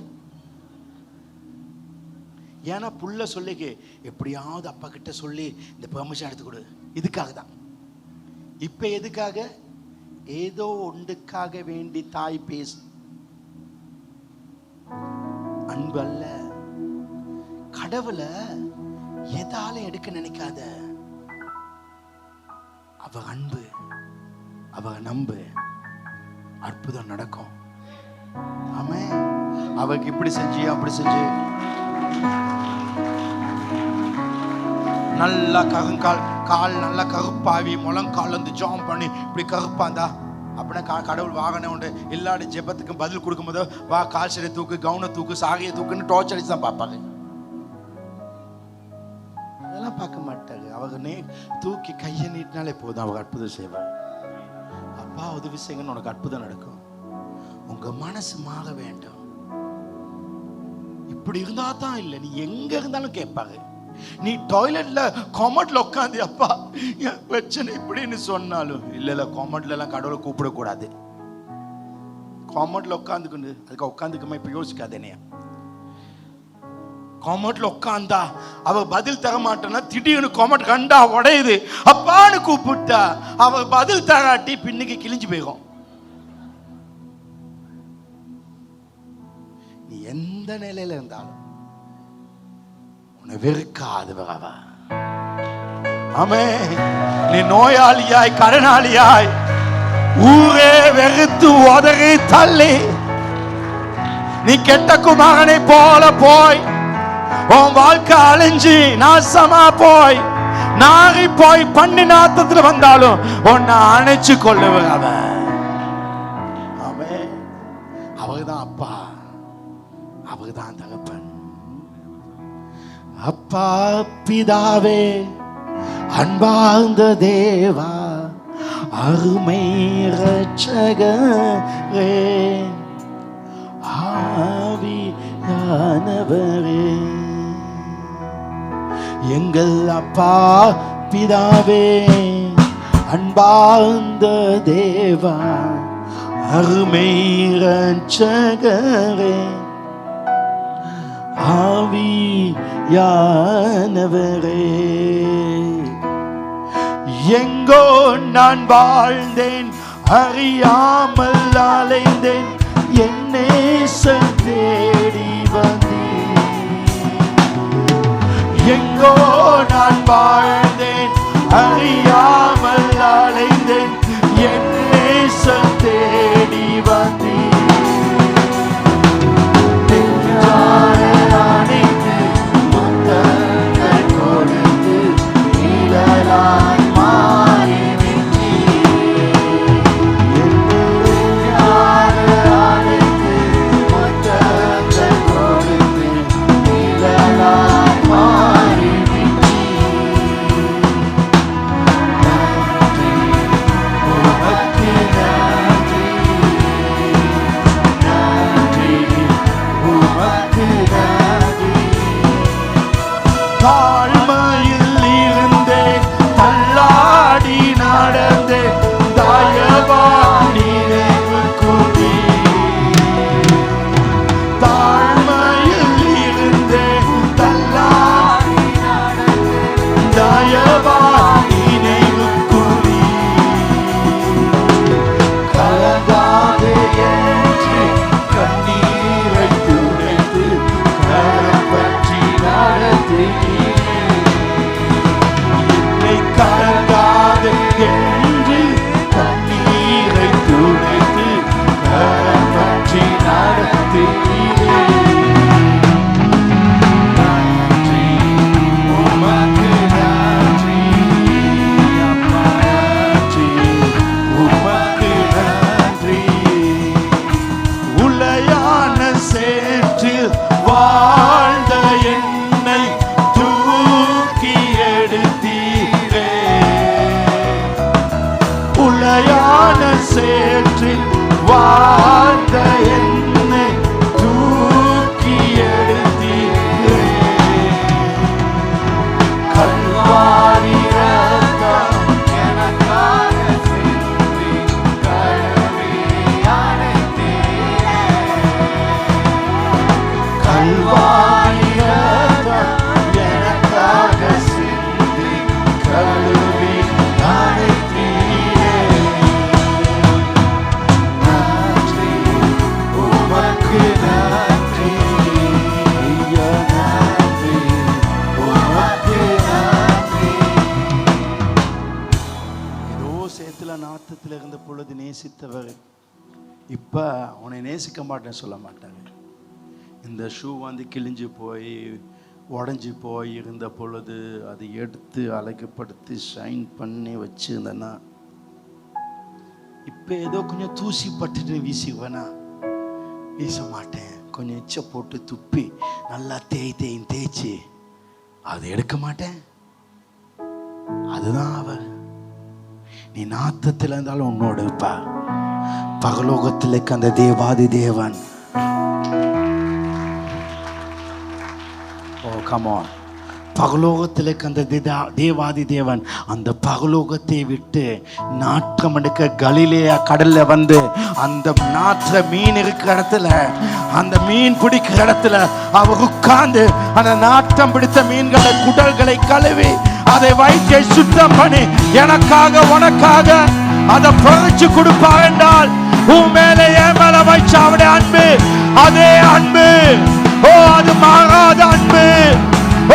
ஏன்னா புள்ள சொல்லிக்கு எப்படியாவது அப்பா கிட்ட சொல்லி இந்த பெர்மிஷன் எடுத்து கொடு. இதுக்காக தான். இப்ப எதுக்காக? ஏதோ ஒன்றுக்காக வேண்டி தாய் பேசு. அன்பு அல்ல. கடவுளை எதாலும் எடுக்க நினைக்காத. அவ அன்பு, அவ நம்பு, அற்புதம் நடக்கும். ஆமென். அவருக்கு இப்படி செஞ்சு அப்படி செஞ்சு நல்லா கால் நல்லா கருப்பாவி முழங்கால் வந்து ஜாம் பண்ணி இப்படி கருப்பாந்தா அப்படின்னா கடவுள் வாகனம் உண்டு. எல்லாரும் ஜெபத்துக்கும் பதில் கொடுக்கும்போது வா கால் சரி தூக்கு, கவுனை தூக்கு, சாகையை தூக்குன்னு டார்ச் அடிச்சு தான் பார்ப்பாங்க. அதெல்லாம் பார்க்க மாட்டாங்க. அவங்க தூக்கி கையை நீட்டினாலே போதும், அவங்க அற்புதம் செய்வாங்க. அப்பா உதவி செய்யுங்கன்னு உனக்கு அற்புதம் நடக்கும். உங்க மனசு மாற வேண்டும். இப்படி இருந்தா தான் இல்லை, நீ எங்க இருந்தாலும் கேட்பாங்க. நீ டாய்லெட்ல காமெட்ல உட்காந்து அப்பா என் பிரச்சனை இப்படின்னு சொன்னாலும் இல்ல காமெட்ல எல்லாம் கடவுளை கூப்பிடக்கூடாது. காமெட்ல உட்காந்துக்கொண்டு அதுக்கு உட்காந்துக்குமா இப்ப யோசிக்காதேனே. காமெட்ல உட்காந்தா அவ பதில் தர மாட்டேன்னா திடீர்னு காமெட் கண்டா உடையுது அப்பான்னு கூப்பிட்டா அவ பதில் தராட்டி பின்னுக்கு கிழிஞ்சு போயிடும். நீ எந்த நிலையில இருந்தாலும் வெறுக்காதவ. ஆமென். நீ நோயாளியாய் கடனாளியாய் ஊரே வெறுத்து உதறி தள்ளி நீ கெட்ட குமாரனை போல போய் உன் வாழ்க்கை அழிஞ்சு நாசமா போய் நாரி போய் பண்ணி நாத்தத்துல வந்தாலும் உன்னை அணைச்சு கொள்ளுவன் அவன். ஆமென். அவர்தான் அப்பா, அவர்தான் தகப்பன். அப்பா பிதாவே, அன்பார்ந்த தேவா, அருமை இரட்சகரே, ஆவியானவரே, எங்கள் அப்பா பிதாவே, அன்பார்ந்த தேவா, அருமை இரட்சகரே, ஆவியானவரே, எங்கோ நான் வாழ்ந்தேன் அறியாமல் அலைந்தேன், என்னை தேடி வந்தேன். எங்கோ நான் வாழ்ந்தேன் அறியாமல் அலைந்தேன், என்னை தேடி வந்தேன். நேசித்தவர் இப்ப உன்னை நேசிக்க மாட்டேன்னு சொல்ல மாட்டாங்க. இந்த ஷூ கிழிஞ்சு போய் உடஞ்சி போய் இருந்த பொழுது அதை எடுத்து அழகுப்படுத்தி ஷைன் பண்ணி வச்சுருந்தேன்னா இப்போ ஏதோ கொஞ்சம் தூசி பட்டுட்டு வீசிக்குவேனா? வீச மாட்டேன். கொஞ்சம் எச்ச போட்டு துப்பி நல்லா தேய்ச்சி அதை எடுக்க மாட்டேன். அதுதான் அவர். நீ நாத்தத்தில் இருந்தாலும் உன்னோடு இருப்பா. பரலோகத்தில் அந்த தேவாதி தேவன். ஓ கம் ஆன். பரலோகத்தில் அந்த தேவாதி தேவன் அந்த பரலோகத்தை விட்டு நாற்றம் எடுக்க கலிலேயா கடல்ல வந்து அந்த நாற்ற மீன் இருக்கிற இடத்துல, அந்த மீன் பிடிக்கிற இடத்துல அவர் உட்கார்ந்து அந்த நாற்றம் பிடித்த மீன்களை குடல்களை கழுவி அதை வயிற்றை சுத்தம் பண்ணி எனக்காக உனக்காக அதை பறிச்சு கொடுப்பார் என்றால் உன் மேல என் மேல வைச்ச அவருடைய அன்பு, அதே அன்பு, ஓ அது மாறாத அன்பு.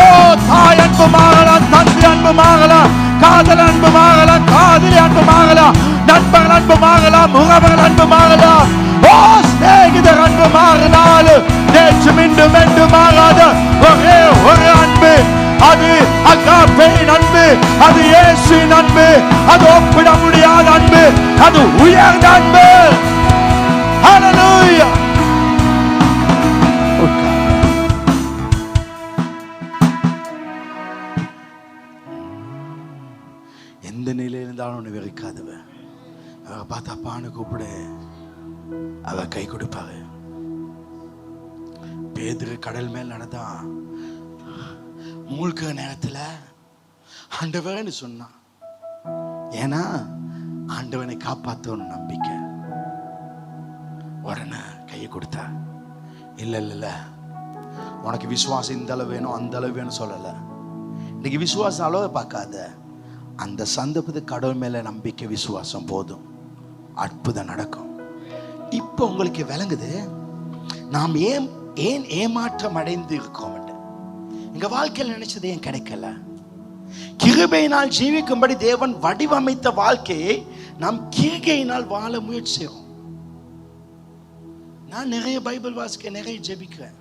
ஓ தாய் அன்பு மாறலாம், தந்தை அன்பு மாறலாம், காதல் அன்பு மாறலாம், காதலி அன்பு மாறலாம், நண்பர்கள் அன்பு மாறலாம், முகவர்கள் அன்பு மாறலாம், ஓ சிநேகிதர் அன்பு மாறினாலும் நேற்று மீண்டும் என்று மாறாத ஒரே ஒரு அன்பு, அது அகாபேயின் அன்பு, அது இயேசுவின் அன்பு, அது ஒப்பிட முடியாத அன்பு, அது உயர்ந்த அன்பு. ஹல்லேலூயா. எந்த நிலையில் இருந்தாலும் ஒன்று வெறுக்காதவன். அவ பார்த்தா அப்பான்னு கூப்பிடு, அவ கை கொடுப்பாரு. பேதுரு கடல் மேல் நடந்தான். மூழ்கிற நேரத்தில் ஆண்டவன்னு சொன்னான். ஏன்னா ஆண்டவனை காப்பாற்றணும் நம்பிக்கை. உடனே கையை கொடுத்தா. இல்ல உனக்கு விசுவாசம் இந்த அளவு வேணும் அந்த அளவு வேணும் சொல்லல. இன்னைக்கு விசுவாசம் அளவை பார்க்காத, அந்த சந்தர்ப்பத்துக்கு கடவுள் மேல நம்பிக்கை விசுவாசம் போதும், அற்புதம் நடக்கும். இப்போ உங்களுக்கு விளங்குது நாம் ஏன் ஏமாற்றம் அடைந்து இருக்கோம். எங்க வாழ்க்கையில் நினைச்சது ஏன் கிடைக்கல? கிருபையினால் ஜீவிக்கும்படி தேவன் வடிவமைத்த வாழ்க்கையை நாம் கிருபையினால் வாழ முயற்சி செய்வோம். நான் நிறைய பைபிள் வாசிக்க, நிறைய ஜெபிக்கிறேன்.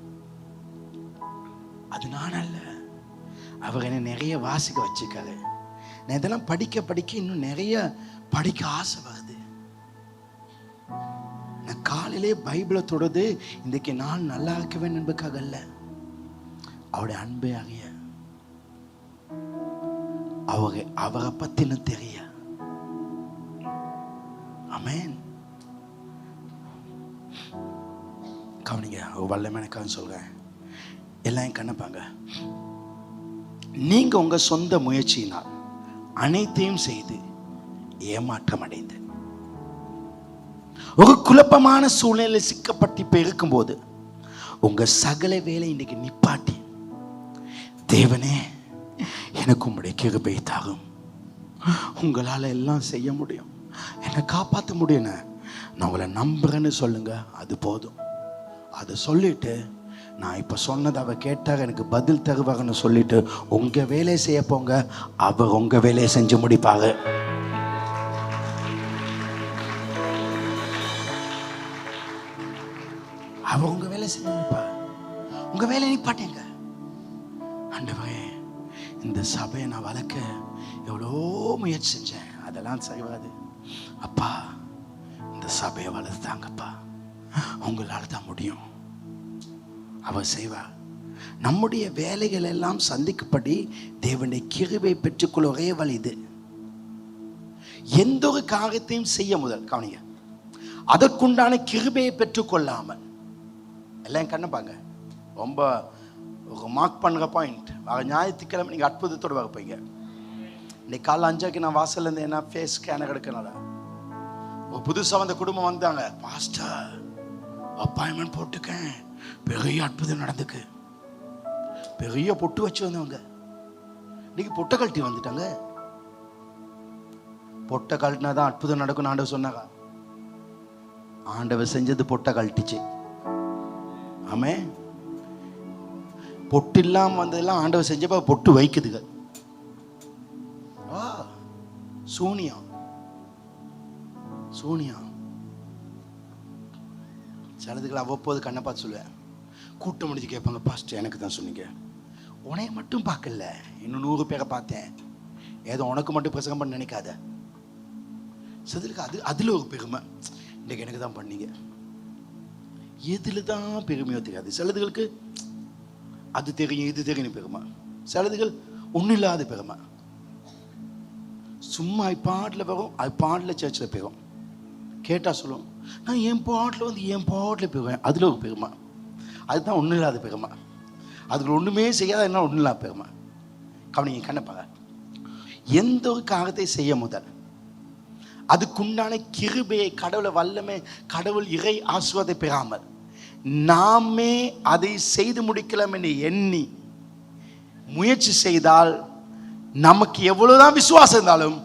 அது நான் அல்ல, அவர் என்னை நிறைய வாசிக்க வச்சுக்காரு. நான் இதெல்லாம் படிக்க இன்னும் நிறைய படிக்க ஆசை வருது. நான் காலையிலே பைபிளை தொடர்ந்து இன்றைக்கு நான் நல்லா இருக்குவேன் என்பதுக்காக அல்ல, அவருடைய அன்பே அறிய, அவரை பத்தின தெரிய. ஆமென். கவனிங்க, ஒரு வல்லமைக்காக சொல்றேன். எல்லாம் கண்ணப்பாங்க. நீங்க உங்க சொந்த முயற்சியினால் அனைத்தையும் செய்து ஏமாற்றம் அடைந்து ஒரு குழப்பமான சூழ்நிலையில் சிக்கப்பட்டு இப்ப இருக்கும்போது உங்க சகல வேலை இன்னைக்கு நிப்பாட்டி, தேவனே எனக்கு உம்முடைய கிருபை தாரும், உங்களால எல்லாம் செய்ய முடியும், என்னை காப்பாற்ற முடியும், நான் உங்களை நம்புறேன்னு சொல்லுங்க. அது போதும். அதை சொல்லிட்டு நான் இப்ப சொன்னதை அவ கேட்டாக எனக்கு பதில் தருவாங்கன்னு சொல்லிட்டு உங்க வேலையை செய்ய போங்க. அவர் உங்க வேலையை செஞ்சு முடிப்பாங்க. அவர் உங்க வேலை செஞ்சு முடிப்பாங்க. உங்க வேலையை நிப்பாட்டீங்க. ஆண்டவரே, இந்த சபையை நான் வளர்க்க எவ்வளோ முயற்சி செஞ்சேன், அதெல்லாம் செய்வாது அப்பா. இந்த சபையை வளர்த்தாங்கப்பா, உங்களால தான் முடியும். அவர் செய்வார். நம்முடைய வேலைகள் எல்லாம் சந்திக்கப்படி தேவனுடைய கிருபை பெற்றுக்கொள்ள ஒரே வழி இது. எந்த ஒரு காரியத்தையும் செய்ய முதல் கவனிங்க, அதற்குண்டான கிருபையை பெற்றுக்கொள்ளாமல் எல்லாம் கண்ணப்பாங்க. ரொம்ப மார்க் பண்ணுற பாயிண்ட். ஞாயிற்றுக்கிழமை நீங்கள் அற்புதத்தோடு வைப்பீங்க. இன்னைக்கு காலைல 5 நான் வாசல்ல இருந்து என்ன ஃபேஸ் ஸ்கேனர் எடுக்கனால ஒரு புதுசாக வந்த குடும்பம் வந்தாங்க. பாஸ்டர் அப்பாயின்மெண்ட் போட்டுக்கேன், பெரிய அற்புதம் நடந்துக்கு. பெரிய பொட்டு வச்சு வந்தவங்க இன்னைக்கு பொட்டை கழட்டி வந்துட்டாங்க. பொட்டை கழட்டினாதான் அற்புதம் நடக்கும் ஆண்டவர் சொன்னாங்க. ஆண்டவர் செஞ்சது பொட்டை கழட்டிச்சு. ஆமே, பொட்டு இல்லாம வந்ததெல்லாம் ஆண்டவர் செஞ்சப்ப பொட்டு வைக்குதுங்க. சூனியம் சூனியம் சிலதுகளை அவ்வப்போது கண்ணை பார்த்து சொல்லுவேன். கூட்டம் முடிஞ்சு கேட்பாங்க, பாஸ்டர் எனக்கு தான் சொன்னீங்க. உனைய மட்டும் பார்க்கல, இன்னும் 100 பேரை பார்த்தேன். ஏதோ உனக்கு மட்டும் பிரசங்கம் பண்ண நினைக்காத. சிலருக்கு அதில் ஒரு பெருமை, இன்றைக்கு எனக்கு தான் பண்ணீங்க. எதில் தான் பெருமையோ தெரியாது. சிலதுகளுக்கு அது தெரியும் இது தெரியும் பெருமை. சிலதுகள் ஒன்றும் இல்லாத பெருமை. சும்மா பாட்டில் வரும், அது பாட்டில் சர்ச்சில் போயிடும். கேட்டால் சொல்லுவோம், நான் என் பாட்டில் வந்து என் பாட்டில் போயிடுவேன். அதில் ஒரு பெருமை. அதுதான் ஒன்றும் இல்லாத பெருமை. அதுக்கு ஒன்றுமே செய்யாத என்ன ஒன்றும் இல்லாத பெருமை. கவனிங்க, கண்ணப்பாங்க. எந்த ஒரு காரியத்தை செய்ய முதல் அதுக்குண்டான கிருபையை, கடவுளை வல்லமை, கடவுள் இறை ஆசீர்வாதத்தை பெறாமல் நாமே அதை செய்து முடிக்கலாம் என்று எண்ணி முயற்சி செய்தால் நமக்கு எவ்வளவுதான் விசுவாசம் இருந்தாலும்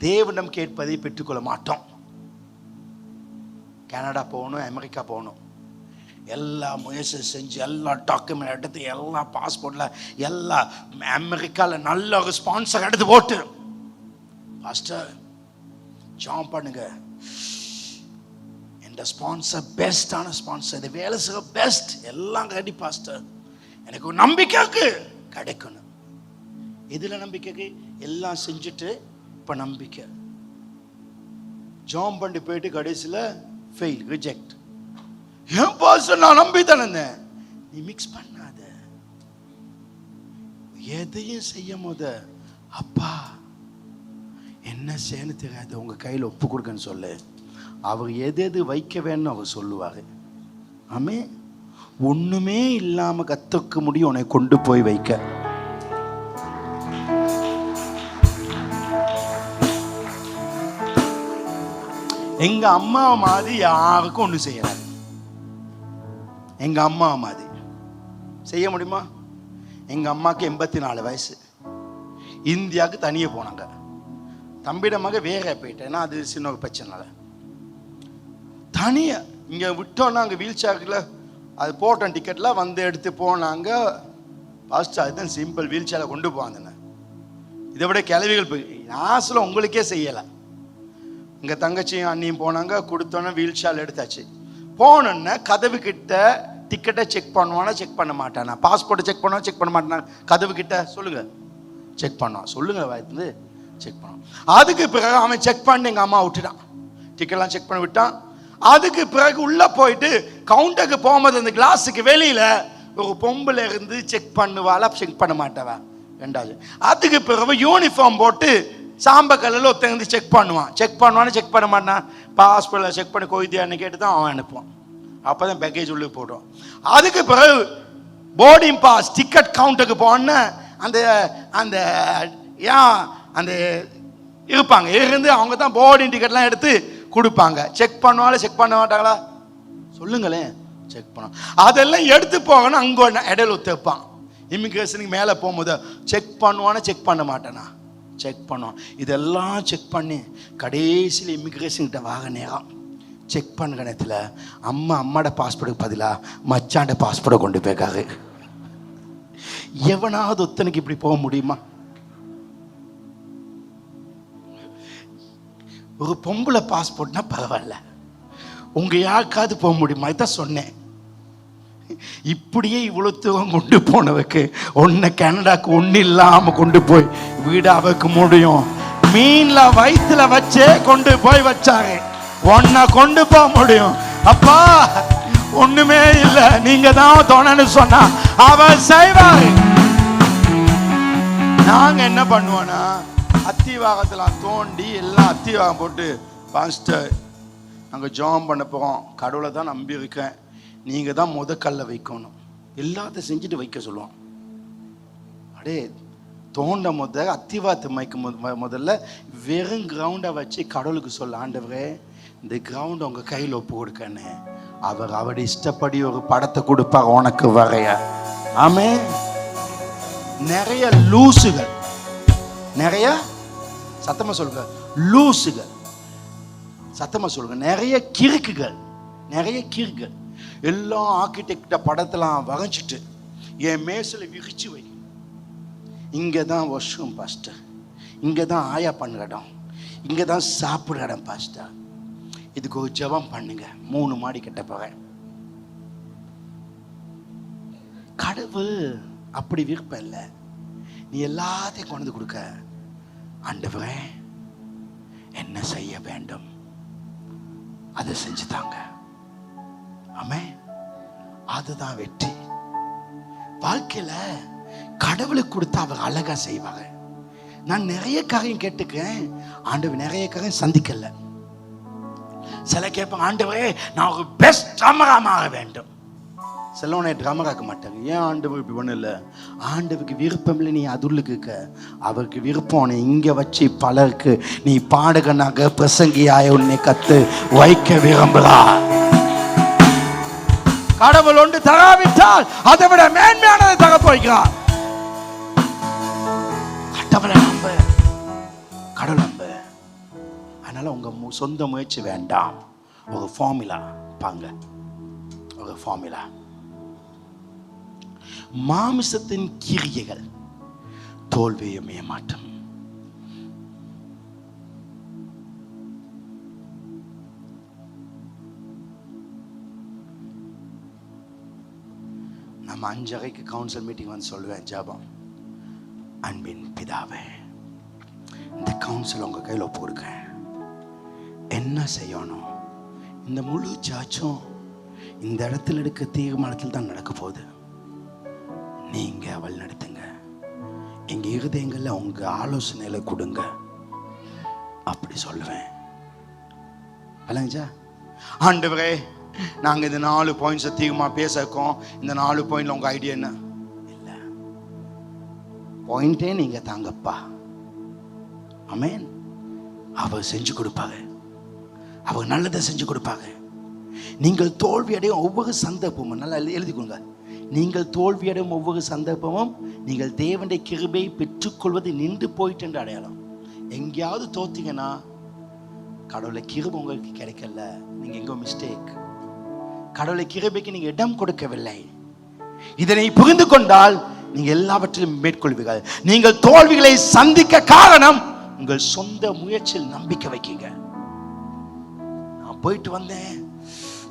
தேவனிடம் கேட்பதை பெற்றுக்கொள்ள மாட்டோம். கனடா போகணும், அமெரிக்கா போகணும், எல்லா முயற்சி செஞ்சு எல்லா டாக்குமெண்ட் எடுத்து எல்லா பாஸ்போர்ட்டில் எல்லா அமெரிக்காவில் நல்ல ஒரு ஸ்பான்சர் எடுத்து போட்டு, பாஸ்டர் ஜாம் பண்ணுங்க, இந்த ஸ்பான்சர் பெஸ்டான ஸ்பான்சர், இந்த வேலை செய்ய பெஸ்ட், எல்லாம் ரெடி பாஸ்டர், எனக்கு ஒரு நம்பிக்கைக்கு கிடைக்கணும். எதில் நம்பிக்கைக்கு? எல்லாம் செஞ்சுட்டு இப்போ நம்பிக்கை. ஜாம் பண்ணி போயிட்டு கடைசியில் ஃபெயில், ரிஜெக்ட். ஏன் பாஸ்டர் நான் நம்பி தானே? நீ மிக்ஸ் பண்ணாத. எதையும் செய்யும் போது அப்பா என்ன செய்யணும் தெரியாது, உங்க கையில் ஒப்பு கொடுக்கன்னு சொல்லு. அவர் எது எது வைக்க வேணும்னு அவர் சொல்லுவாரு. ஆமே, ஒண்ணுமே இல்லாம கத்துக்க முடியும் உன்னை கொண்டு போய் வைக்க. எங்க அம்மா மாதிரி யாருக்கும் ஒண்ணு செய்யறாரு. எங்க அம்மா மாதிரி செய்ய முடியுமா? எங்க அம்மாக்கு 84 வயசு, இந்தியாவுக்கு தனியே போனாங்க. தம்பிடமாக வேற போயிட்டேன்னா அது சின்ன ஒரு பிரச்சனை. தனியா இங்க விட்டோம்னா அங்கே வீல் சேரில் அது போட்டோம், டிக்கெட்லாம் வந்து எடுத்து போனாங்க. ஃபர்ஸ்ட் அதுதான் சிம்பிள், வீல் சேரில் கொண்டு போவாங்க. இதை விட கிளவிகள் போய் ஆசில் உங்களுக்கே செய்யலை. எங்கள் தங்கச்சியும் அண்ணியும் போனாங்க, கொடுத்தோன்னே வீல் சேரில் எடுத்தாச்சு. போனோன்னே கதவு கிட்ட டிக்கெட்டை செக் பண்ணுவானா செக் பண்ண மாட்டானா, பாஸ்போர்ட்டை செக் பண்ணுவா செக் பண்ண மாட்டானா, கதவு கிட்ட சொல்லுங்க செக் பண்ணுவான், சொல்லுங்க வயது செக் பண்ணுவான். அதுக்கு பிறகு அவன் செக் பண்ணி எங்கள் அம்மா விட்டுட்டான், டிக்கெட்லாம் செக் பண்ணி விட்டான். அதுக்கு பிறகு உள்ள போயிட்டு கவுண்டருக்கு போகும்போது அந்த கிளாஸுக்கு வெளியில ஒரு பொம்பளை இருந்து செக் பண்ணுவாளா செக் பண்ண மாட்டாவா? ரெண்டாவது. அதுக்கு பிறகு யூனிஃபார்ம் போட்டு சாம்பக்கல்லில் ஒருத்தங்க செக் பண்ணுவான், செக் பண்ணுவான்னு செக் பண்ண மாட்டான். பாஸ்போர்ட்டில் செக் பண்ணி கொய்தியான்னு கேட்டு தான் அவன் அனுப்புவான். அப்போ தான் பேக்கேஜ் உள்ளே போடுவான். அதுக்கு பிறகு போர்டிங் பாஸ் டிக்கெட் கவுண்டருக்கு போன அந்த அந்த ஏன் அந்த இருப்பாங்க, இருந்து அவங்க தான் போர்டிங் டிக்கெட்லாம் எடுத்து கொடுப்பாங்க. செக் பண்ணுவாங்களா செக் பண்ண மாட்டாங்களா சொல்லுங்களேன்? செக் பண்ண அதெல்லாம் எடுத்து போகணும். அங்கே இடையில ஒத்துப்பான். இமிகிரேஷனுக்கு மேலே போகும்போது செக் பண்ணுவானா செக் பண்ண மாட்டேனா? செக் பண்ணுவான். இதெல்லாம் செக் பண்ணி கடைசியில் இமிகிரேஷன்கிட்ட வாக நேரம் செக் பண்ண நேரத்தில் அம்மாட பாஸ்போர்ட்டுக்கு பதிலாக மச்சாண்ட பாஸ்போர்ட்டை கொண்டு போய்க்காரு. எவனாவது ஒத்தனுக்கு இப்படி போக முடியுமா? ஒரு பொம்பளை பாஸ்போர்ட்னா பரவாயில்ல, உங்க யாருக்காவது போக முடியுமா? இதான் சொன்னேன். இப்படியே இவ்வளவு தூரம் கொண்டு போனவருக்கு ஒன்னு கனடாக்கு ஒண்ணு இல்லாம கொண்டு போய் வீடு அவருக்கு முடியும். மீன்ல வயிற்றுல வச்சே கொண்டு போய் வச்சாங்க, ஒன்ன கொண்டு போக முடியும். அப்பா ஒண்ணுமே இல்ல, நீங்க தான் தோணன்னு சொன்னா அவர் செய்வாரு. நாங்க என்ன பண்ணுவோம்னா அத்திவாகத்தெல்லாம் தோண்டி எல்லாம் அத்திவாகம் போட்டு, பாஸ்டர் நாங்கள் ஜாம் பண்ண போகிறோம், கடவுளை தான் நம்பி இருக்கேன், நீங்கள் தான் கல்லை வைக்கணும், எல்லாத்தையும் செஞ்சுட்டு வைக்க சொல்லுவோம். அடே தோண்ட அத்திவாகத்தை வைக்க முதல்ல வெறும் கிரவுண்டை வச்சு கடவுளுக்கு சொல்ல, ஆண்டவரே இந்த கிரவுண்ட் உங்கள் கையில் ஒப்பு கொடுக்கன்னு. அவர் இஷ்டப்படி ஒரு படத்தை கொடுப்பார் உனக்கு வரைய. ஆமே, நிறைய லூசுகள், நிறைய சத்தமா சொல்லுங்க லூசுகள், சத்தமா சொல்லுங்க நிறைய கிறுக்குகள், நிறைய கிறுக்குகள் எல்லாம் ஆர்கிடெக்ட படத்தெல்லாம் வரைஞ்சிட்டு என் மேசில் விரிச்சு வை, இங்கே தான் வாஷ்ரூம் பாஸ்டர், இங்கே தான் ஆயா பண்ணுற இடம், இங்கே தான் சாப்பிட்ற இடம் பாஸ்டர், இதுக்கு ஒரு ஜெபம் பண்ணுங்க, 3 மாடி கட்ட போகிறேன். கடவுள் அப்படி விருப்பம் இல்லை. நீ எல்லாத்தையும் கொண்டு கொடுக்க, ஆண்டவரே என்ன செய்ய வேண்டும் அதை செஞ்சுதாங்க. ஆமென். அதுதான் வெற்றி. வாழ்க்கையில கடவுளுக்கு கொடுத்தா அவர் அழகா செய்வாங்க. நான் நிறைய காரியம் கேட்டுக்கிறேன், ஆண்டவர் நிறைய காரியம் சந்திக்கல. சில கேட்பாங்க, ஆண்டவரே நான் ஒரு பெஸ்ட் ட்ரம்மரா மாற வேண்டும். சிலவனை ட்ரம்மர் ஆக்க மாட்டாங்க. ஏன் ஆண்டவர் இப்படி ஒன்றும் இல்லை, ஆண்டவருக்கு விருப்பம் இல்லை, நீ அதுள்ளுக்கு இருக்க. அவருக்கு விருப்பம் நீ இங்கே வச்சு பலருக்கு நீ பாடகனாக பிரசங்கியாய உன்னை கத்து வைக்க விரும்புகிறா. கடவுள் ஒன்று தராவிட்டால் அதை விட மேன்மையானதை தர போகிறார். கடவுளை நம்ப, கடவுள் நம்ப. அதனால உங்க சொந்த முயற்சி வேண்டாம். ஒரு ஃபார்முலா பாங்க, ஒரு ஃபார்முலா. மாமிசத்தின் கிரியைகள் தோல்வியும் ஏமாற்றம். நம்ம 5:30 கவுன்சில் மீட்டிங் வந்து சொல்லுவேன், ஜெபம். அன்பின் பிதாவே, இந்த கவுன்சில் உங்க கையில் ஒப்புடுங்க. என்ன செய்யணும்? இந்த முழு சாச்சும் இந்த இடத்துல எடுக்க தீர்மானத்தில் தான் நடக்க போகுது. நீங்க அவள் நடத்துங்க. எங்க இருதயங்கள்ல உங்க ஆலோசனையில கொடுங்க. அப்படி சொல்லுவேன். அல்லங்கஜா, ஆண்டவரே நாங்க இந்த 4 பாயிண்ட்ஸ் அதிகமா பேசக்கோம். இந்த 4 பாயிண்ட்ல உங்க ஐடியா என்ன? இல்ல, பாயிண்டே நீங்க தாங்கப்பா. ஆமென். அவர் செஞ்சு கொடுப்பாங்க, அவர் நல்லதை செஞ்சு கொடுப்பாங்க. நீங்கள் தோல்வியடையும் ஒவ்வொரு சந்தர்ப்பமும் நல்லா எழுதிக்கொள்ளுங்க. நீங்கள் தோல்வியடையும் ஒவ்வொரு சந்தர்ப்பமும் நீங்கள் தேவனுடைய கிருபையை பெற்றுக்கொள்வது நின்று போயிட்டு என்று அடையாளம். எங்கேயாவது தோத்தீங்கன்னா கடவுளை கிருபை உங்களுக்கு கிடைக்கல, நீங்க எங்கோ மிஸ்டேக். கடவுளை கிருபைக்கு நீங்க இடம் கொடுக்கவில்லை. இதனை புரிந்து கொண்டால் நீங்க எல்லாவற்றிலும் மேற்கொள்வீர்கள். நீங்கள் தோல்விகளை சந்திக்க காரணம் உங்கள் சொந்த முயற்சியில் நம்பிக்கை வைக்கீங்க. நான் போயிட்டு வந்தேன்,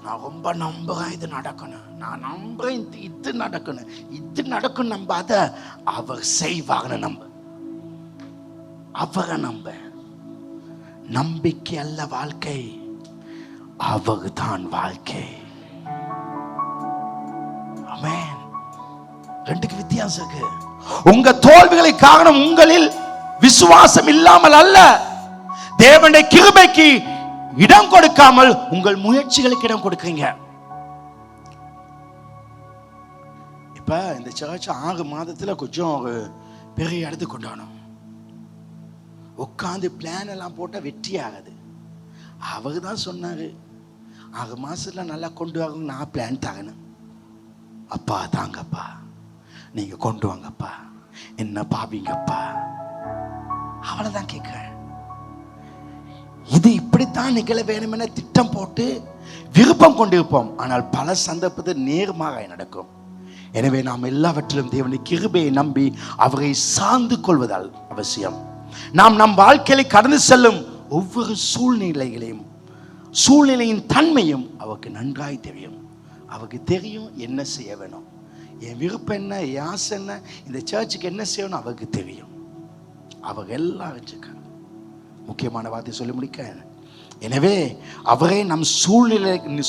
நான் ரொம்ப நம்புறேன் இது நடக்கணும், நான் நம்புறேன் இது நடக்கணும், இது நடக்கும் நம்பாத அவர் செய்வார்னு நம்ப. அவரை நம்ப. நம்பிக்கை அல்ல வாழ்க்கை, அவர் தான் வாழ்க்கை. ஆமென். ரெண்டுக்கு வித்தியாசம் இருக்கு. உங்க தோல்விகளை காரணம் உங்களில் விசுவாசம் இல்லாமல் அல்ல, தேவனுடைய கிருபைக்கு இடம் கொடுக்காமல் உங்கள் முயற்சிகளுக்கு இடம் கொடுக்கீங்க. இப்ப இந்த சர்ச் 6 மாதத்துல கொஞ்சம் ஒரு பெரிய இடத்துக்கு கொண்டாடணும். உட்காந்து பிளான் எல்லாம் போட்டா வெற்றி ஆகுது. அவரு தான் சொன்னாரு 6 மாசத்துல நல்லா கொண்டு வாங்க. நான் பிளான் தாங்கணும். அப்பா தாங்கப்பா, நீங்க கொண்டு வாங்கப்பா, என்ன பாப்பீங்கப்பா, அவ்வளவுதான் கேட்கிறேன். இது இப்படித்தான் நிகழ வேண்டும் என திட்டம் போட்டு விருப்பம் கொண்டிருப்போம். ஆனால் பல சந்தர்ப்பத்தில் நேர்மாறாய் நடக்கும். எனவே நாம் எல்லாவற்றிலும் தேவனுடைய கிருபையை நம்பி அவரை சார்ந்து கொள்வதால் அவசியம். நாம் நம் வாழ்க்கையை கடந்து செல்லும் ஒவ்வொரு சூழ்நிலையின் தன்மையும் அவருக்கு நன்றாய் தெரியும். அவருக்கு தெரியும் என்ன செய்ய வேணும், என் விருப்பம் என்ன, என் ஆசை என்ன, இந்த சர்ச்சுக்கு என்ன செய்யணும் அவருக்கு தெரியும். அவங்க எல்லாம் வச்சுக்க முக்கியமான வார்த்தை சொல்லி முடிக்க. எனவே அவரே நம்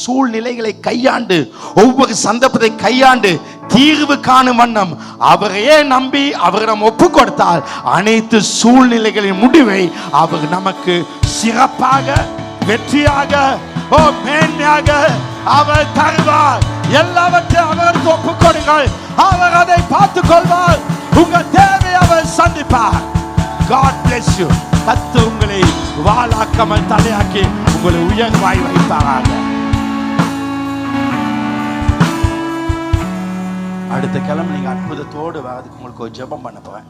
சூழ்நிலைகளை கையாண்டு ஒவ்வொரு சந்தர்ப்பத்தை கையாண்டு தீர்வு காணும் வண்ணம் அவரையே நம்பி அவரிடம் ஒப்பு கொடுத்தால் அனைத்து சூழ்நிலைகளின் முடிவை அவர் நமக்கு சிறப்பாக, வெற்றியாக, மேன்மையாக அவர் தருவார். எல்லாவற்றையும் அவருக்கு ஒப்பு கொடுங்கள். அவர் அதை பார்த்துக் கொள்வார். உங்கள் தேவை அவர் சந்திப்பார். God bless you. கர்த்தர் உங்களை வாளாக்காமல் தலையாக்கி உங்களை உயர்வாய் வைப்பாராக. அடுத்த கிழமை நீங்க அற்புதத்தோடு வரதுக்கு உங்களுக்கு ஒரு ஜெபம் பண்ண போறேன்.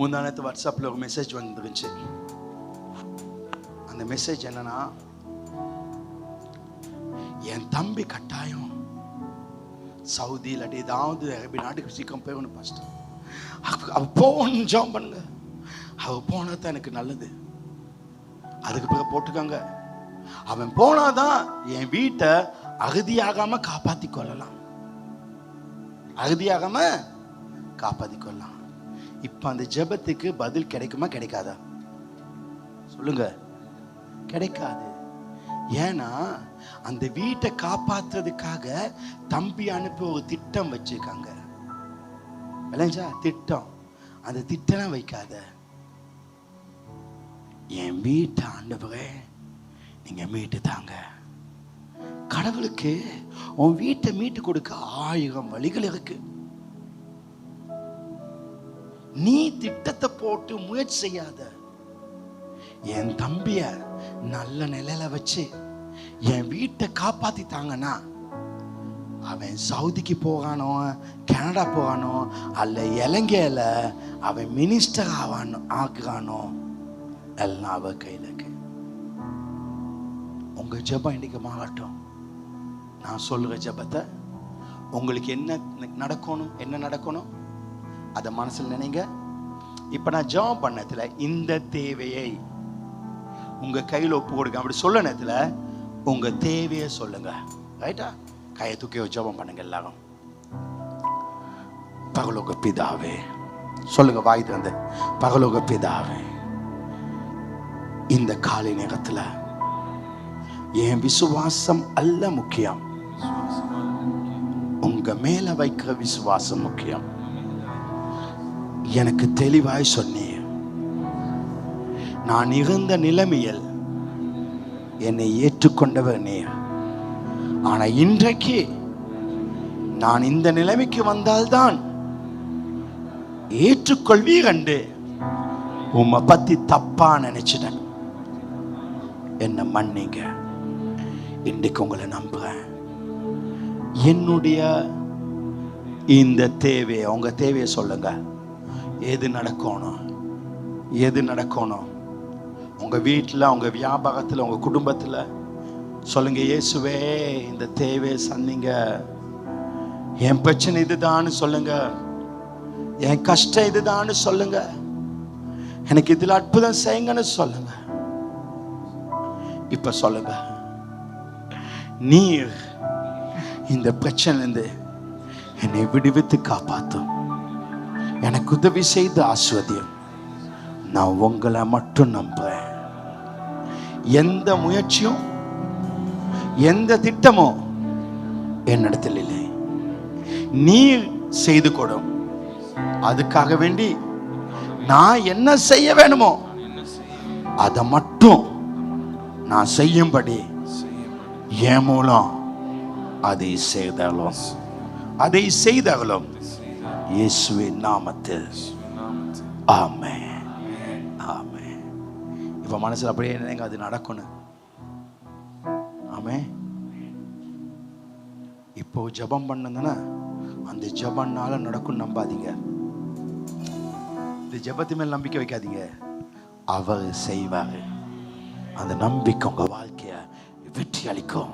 முந்தானத்து வாட்ஸ்அப்ல ஒரு மெசேஜ் வந்துருந்துச்சு. அந்த மெசேஜ் என்னன்னா, என் தம்பி கட்டாயம் சவுதி இல்லாட்டி ஏதாவது அரபி நாட்டுக்கு சீக்கிரம் போகணும் பாஸ்டர். அவ போகணும், ஜாம் பண்ணுங்க. அவ போனதான் எனக்கு நல்லது. அதுக்கு பிறகு போட்டுக்காங்க, அவன் போனாதான் என் வீட்டை அகதியாகாம காப்பாத்தி கொள்ளலாம், அகதியாகாம காப்பாத்தி கொள்ளலாம். இப்ப அந்த ஜெபத்துக்கு பதில் கிடைக்குமா கிடைக்காதா? சொல்லுங்க. கிடைக்காது. ஏன்னா அந்த வீட்டை காப்பாத்துறதுக்காக தம்பி அனுப்பி ஒரு திட்டம் வச்சிருக்காங்க. விளைஞ்சா திட்டம். அந்த திட்டம் வைக்காத. என் வீட்டை ஆண்டவரே நீங்க மீட்டு தாங்க. கடவுளுக்கு உன் வீட்டை மீட்டு கொடுக்க 1000 வழிகள் இருக்கு. நீ திட்டத்தை போட்டு முயற்சி செய்யாத. என் தம்பிய நல்ல நிலையில வச்சு என் வீட்டை காப்பாத்தி தாங்கன்னா அவன் சவுதிக்கு போகானோ, கனடா போகானோ, அல்ல இலங்கையில அவன் மினிஸ்டர் ஆக்குறானோ, எல்லாம் அவ கையில இருக்கு. உங்க ஜெபம் இன்னைக்கு மாறட்டும். நான் சொல்லுற ஜெபத்தை உங்களுக்கு என்ன நடக்கணும் அத மனசுல நினைங்க. இப்ப நான் ஜெபம் பண்ணதுல இந்த தேவையை உங்க கையில ஒப்பு கொடுக்க அப்படி சொல்ல நேரத்துல உங்க தேவையை சொல்லுங்க. ரைட்டா? கையை தூக்கி ஜெபம் பண்ணுங்க எல்லாரும். பரலோக பிதாவே சொல்லுங்க, வாய் திறந்து. பரலோக பிதாவே, இந்த காலை நேரத்துல என் விசுவாசம் அல்ல முக்கியம், உங்க மேல வைக்கிற விசுவாசம் முக்கியம். எனக்கு தெளிவாய் சொன்னீர். நான் இருந்த நிலைமையில் என்னை ஏற்றுக்கொண்டவர் நீர். ஆனா இன்றைக்கு நான் இந்த நிலைமைக்கு வந்தால்தான் ஏற்றுக்கொள்வீர் என்று உம்மை பத்தி தப்பா நினைச்சிட்டேன். என்ன மன்னிங்க. இன்றைக்கு உங்களை நம்புறேன். என்னுடைய இந்த தேவையை, உங்க தேவையை சொல்லுங்க. எது நடக்கணும் உங்க வீட்டில், உங்க வியாபாரத்தில், உங்க குடும்பத்தில் சொல்லுங்க. இயேசுவே, இந்த தேவையை சந்திங்க. என் பிரச்சனை இதுதான்னு சொல்லுங்க. என் கஷ்டம் இதுதான்னு சொல்லுங்க. எனக்கு இதுல அற்புதம் செய்யுங்கன்னு சொல்லுங்க. இப்ப சொல்லுங்க. நீர் இந்த பிரச்சனையிலிருந்து என்னை விடுவித்து காப்பாத்தும். எனக்கு உதவி செய்து ஆசீர்வதியும். நான் உங்களை மட்டும் நம்புறேன். எந்த முயற்சியும் எந்த திட்டமோ என்னிடத்தில் இல்லை, நீர் செய்து கொடும். அதுக்காக வேண்டி நான் என்ன செய்ய வேணுமோ அதை மட்டும் நான் செய்யும்படி என் மூலம் அதை செய்தாலும் இயேசுவின் நாமத்தில் ஆமென். ஆமென். இப்ப மனசுல அப்படியே நினைங்க, அது நடக்கணும். ஆமென். இப்போ ஜெபம் பண்ணுங்கன்னா அந்த ஜெபம்னால நடக்கும் நம்பாதீங்க. இந்த ஜெபத்து மேல் நம்பிக்கை வைக்காதீங்க. அவர் செய்வாரு. அந்த நம்பிக்கை உங்க வாழ்க்கைய வெற்றி அளிக்கும்.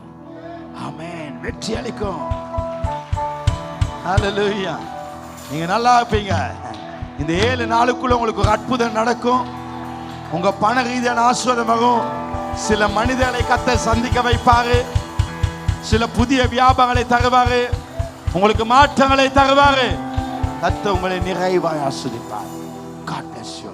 ஆமென். வெற்றி அளிக்கும். ஹல்லேலூயா. நீங்க நல்லா இருப்பீங்க. இந்த 7 நாளுக்குள்ள உங்களுக்கு ஒரு அற்புதம் நடக்கும். உங்க பண ரீதியான ஆசீர்வாதமாகும். சில மனிதர்களை கர்த்தர் சந்திக்க வைப்பாரு. சில புதிய வியாபாரங்களை தருவாரு. உங்களுக்கு மாற்றங்களை தருவாரு. கர்த்தர் உங்களை நிறைவாய் ஆசீர்வதிப்பார். God bless you.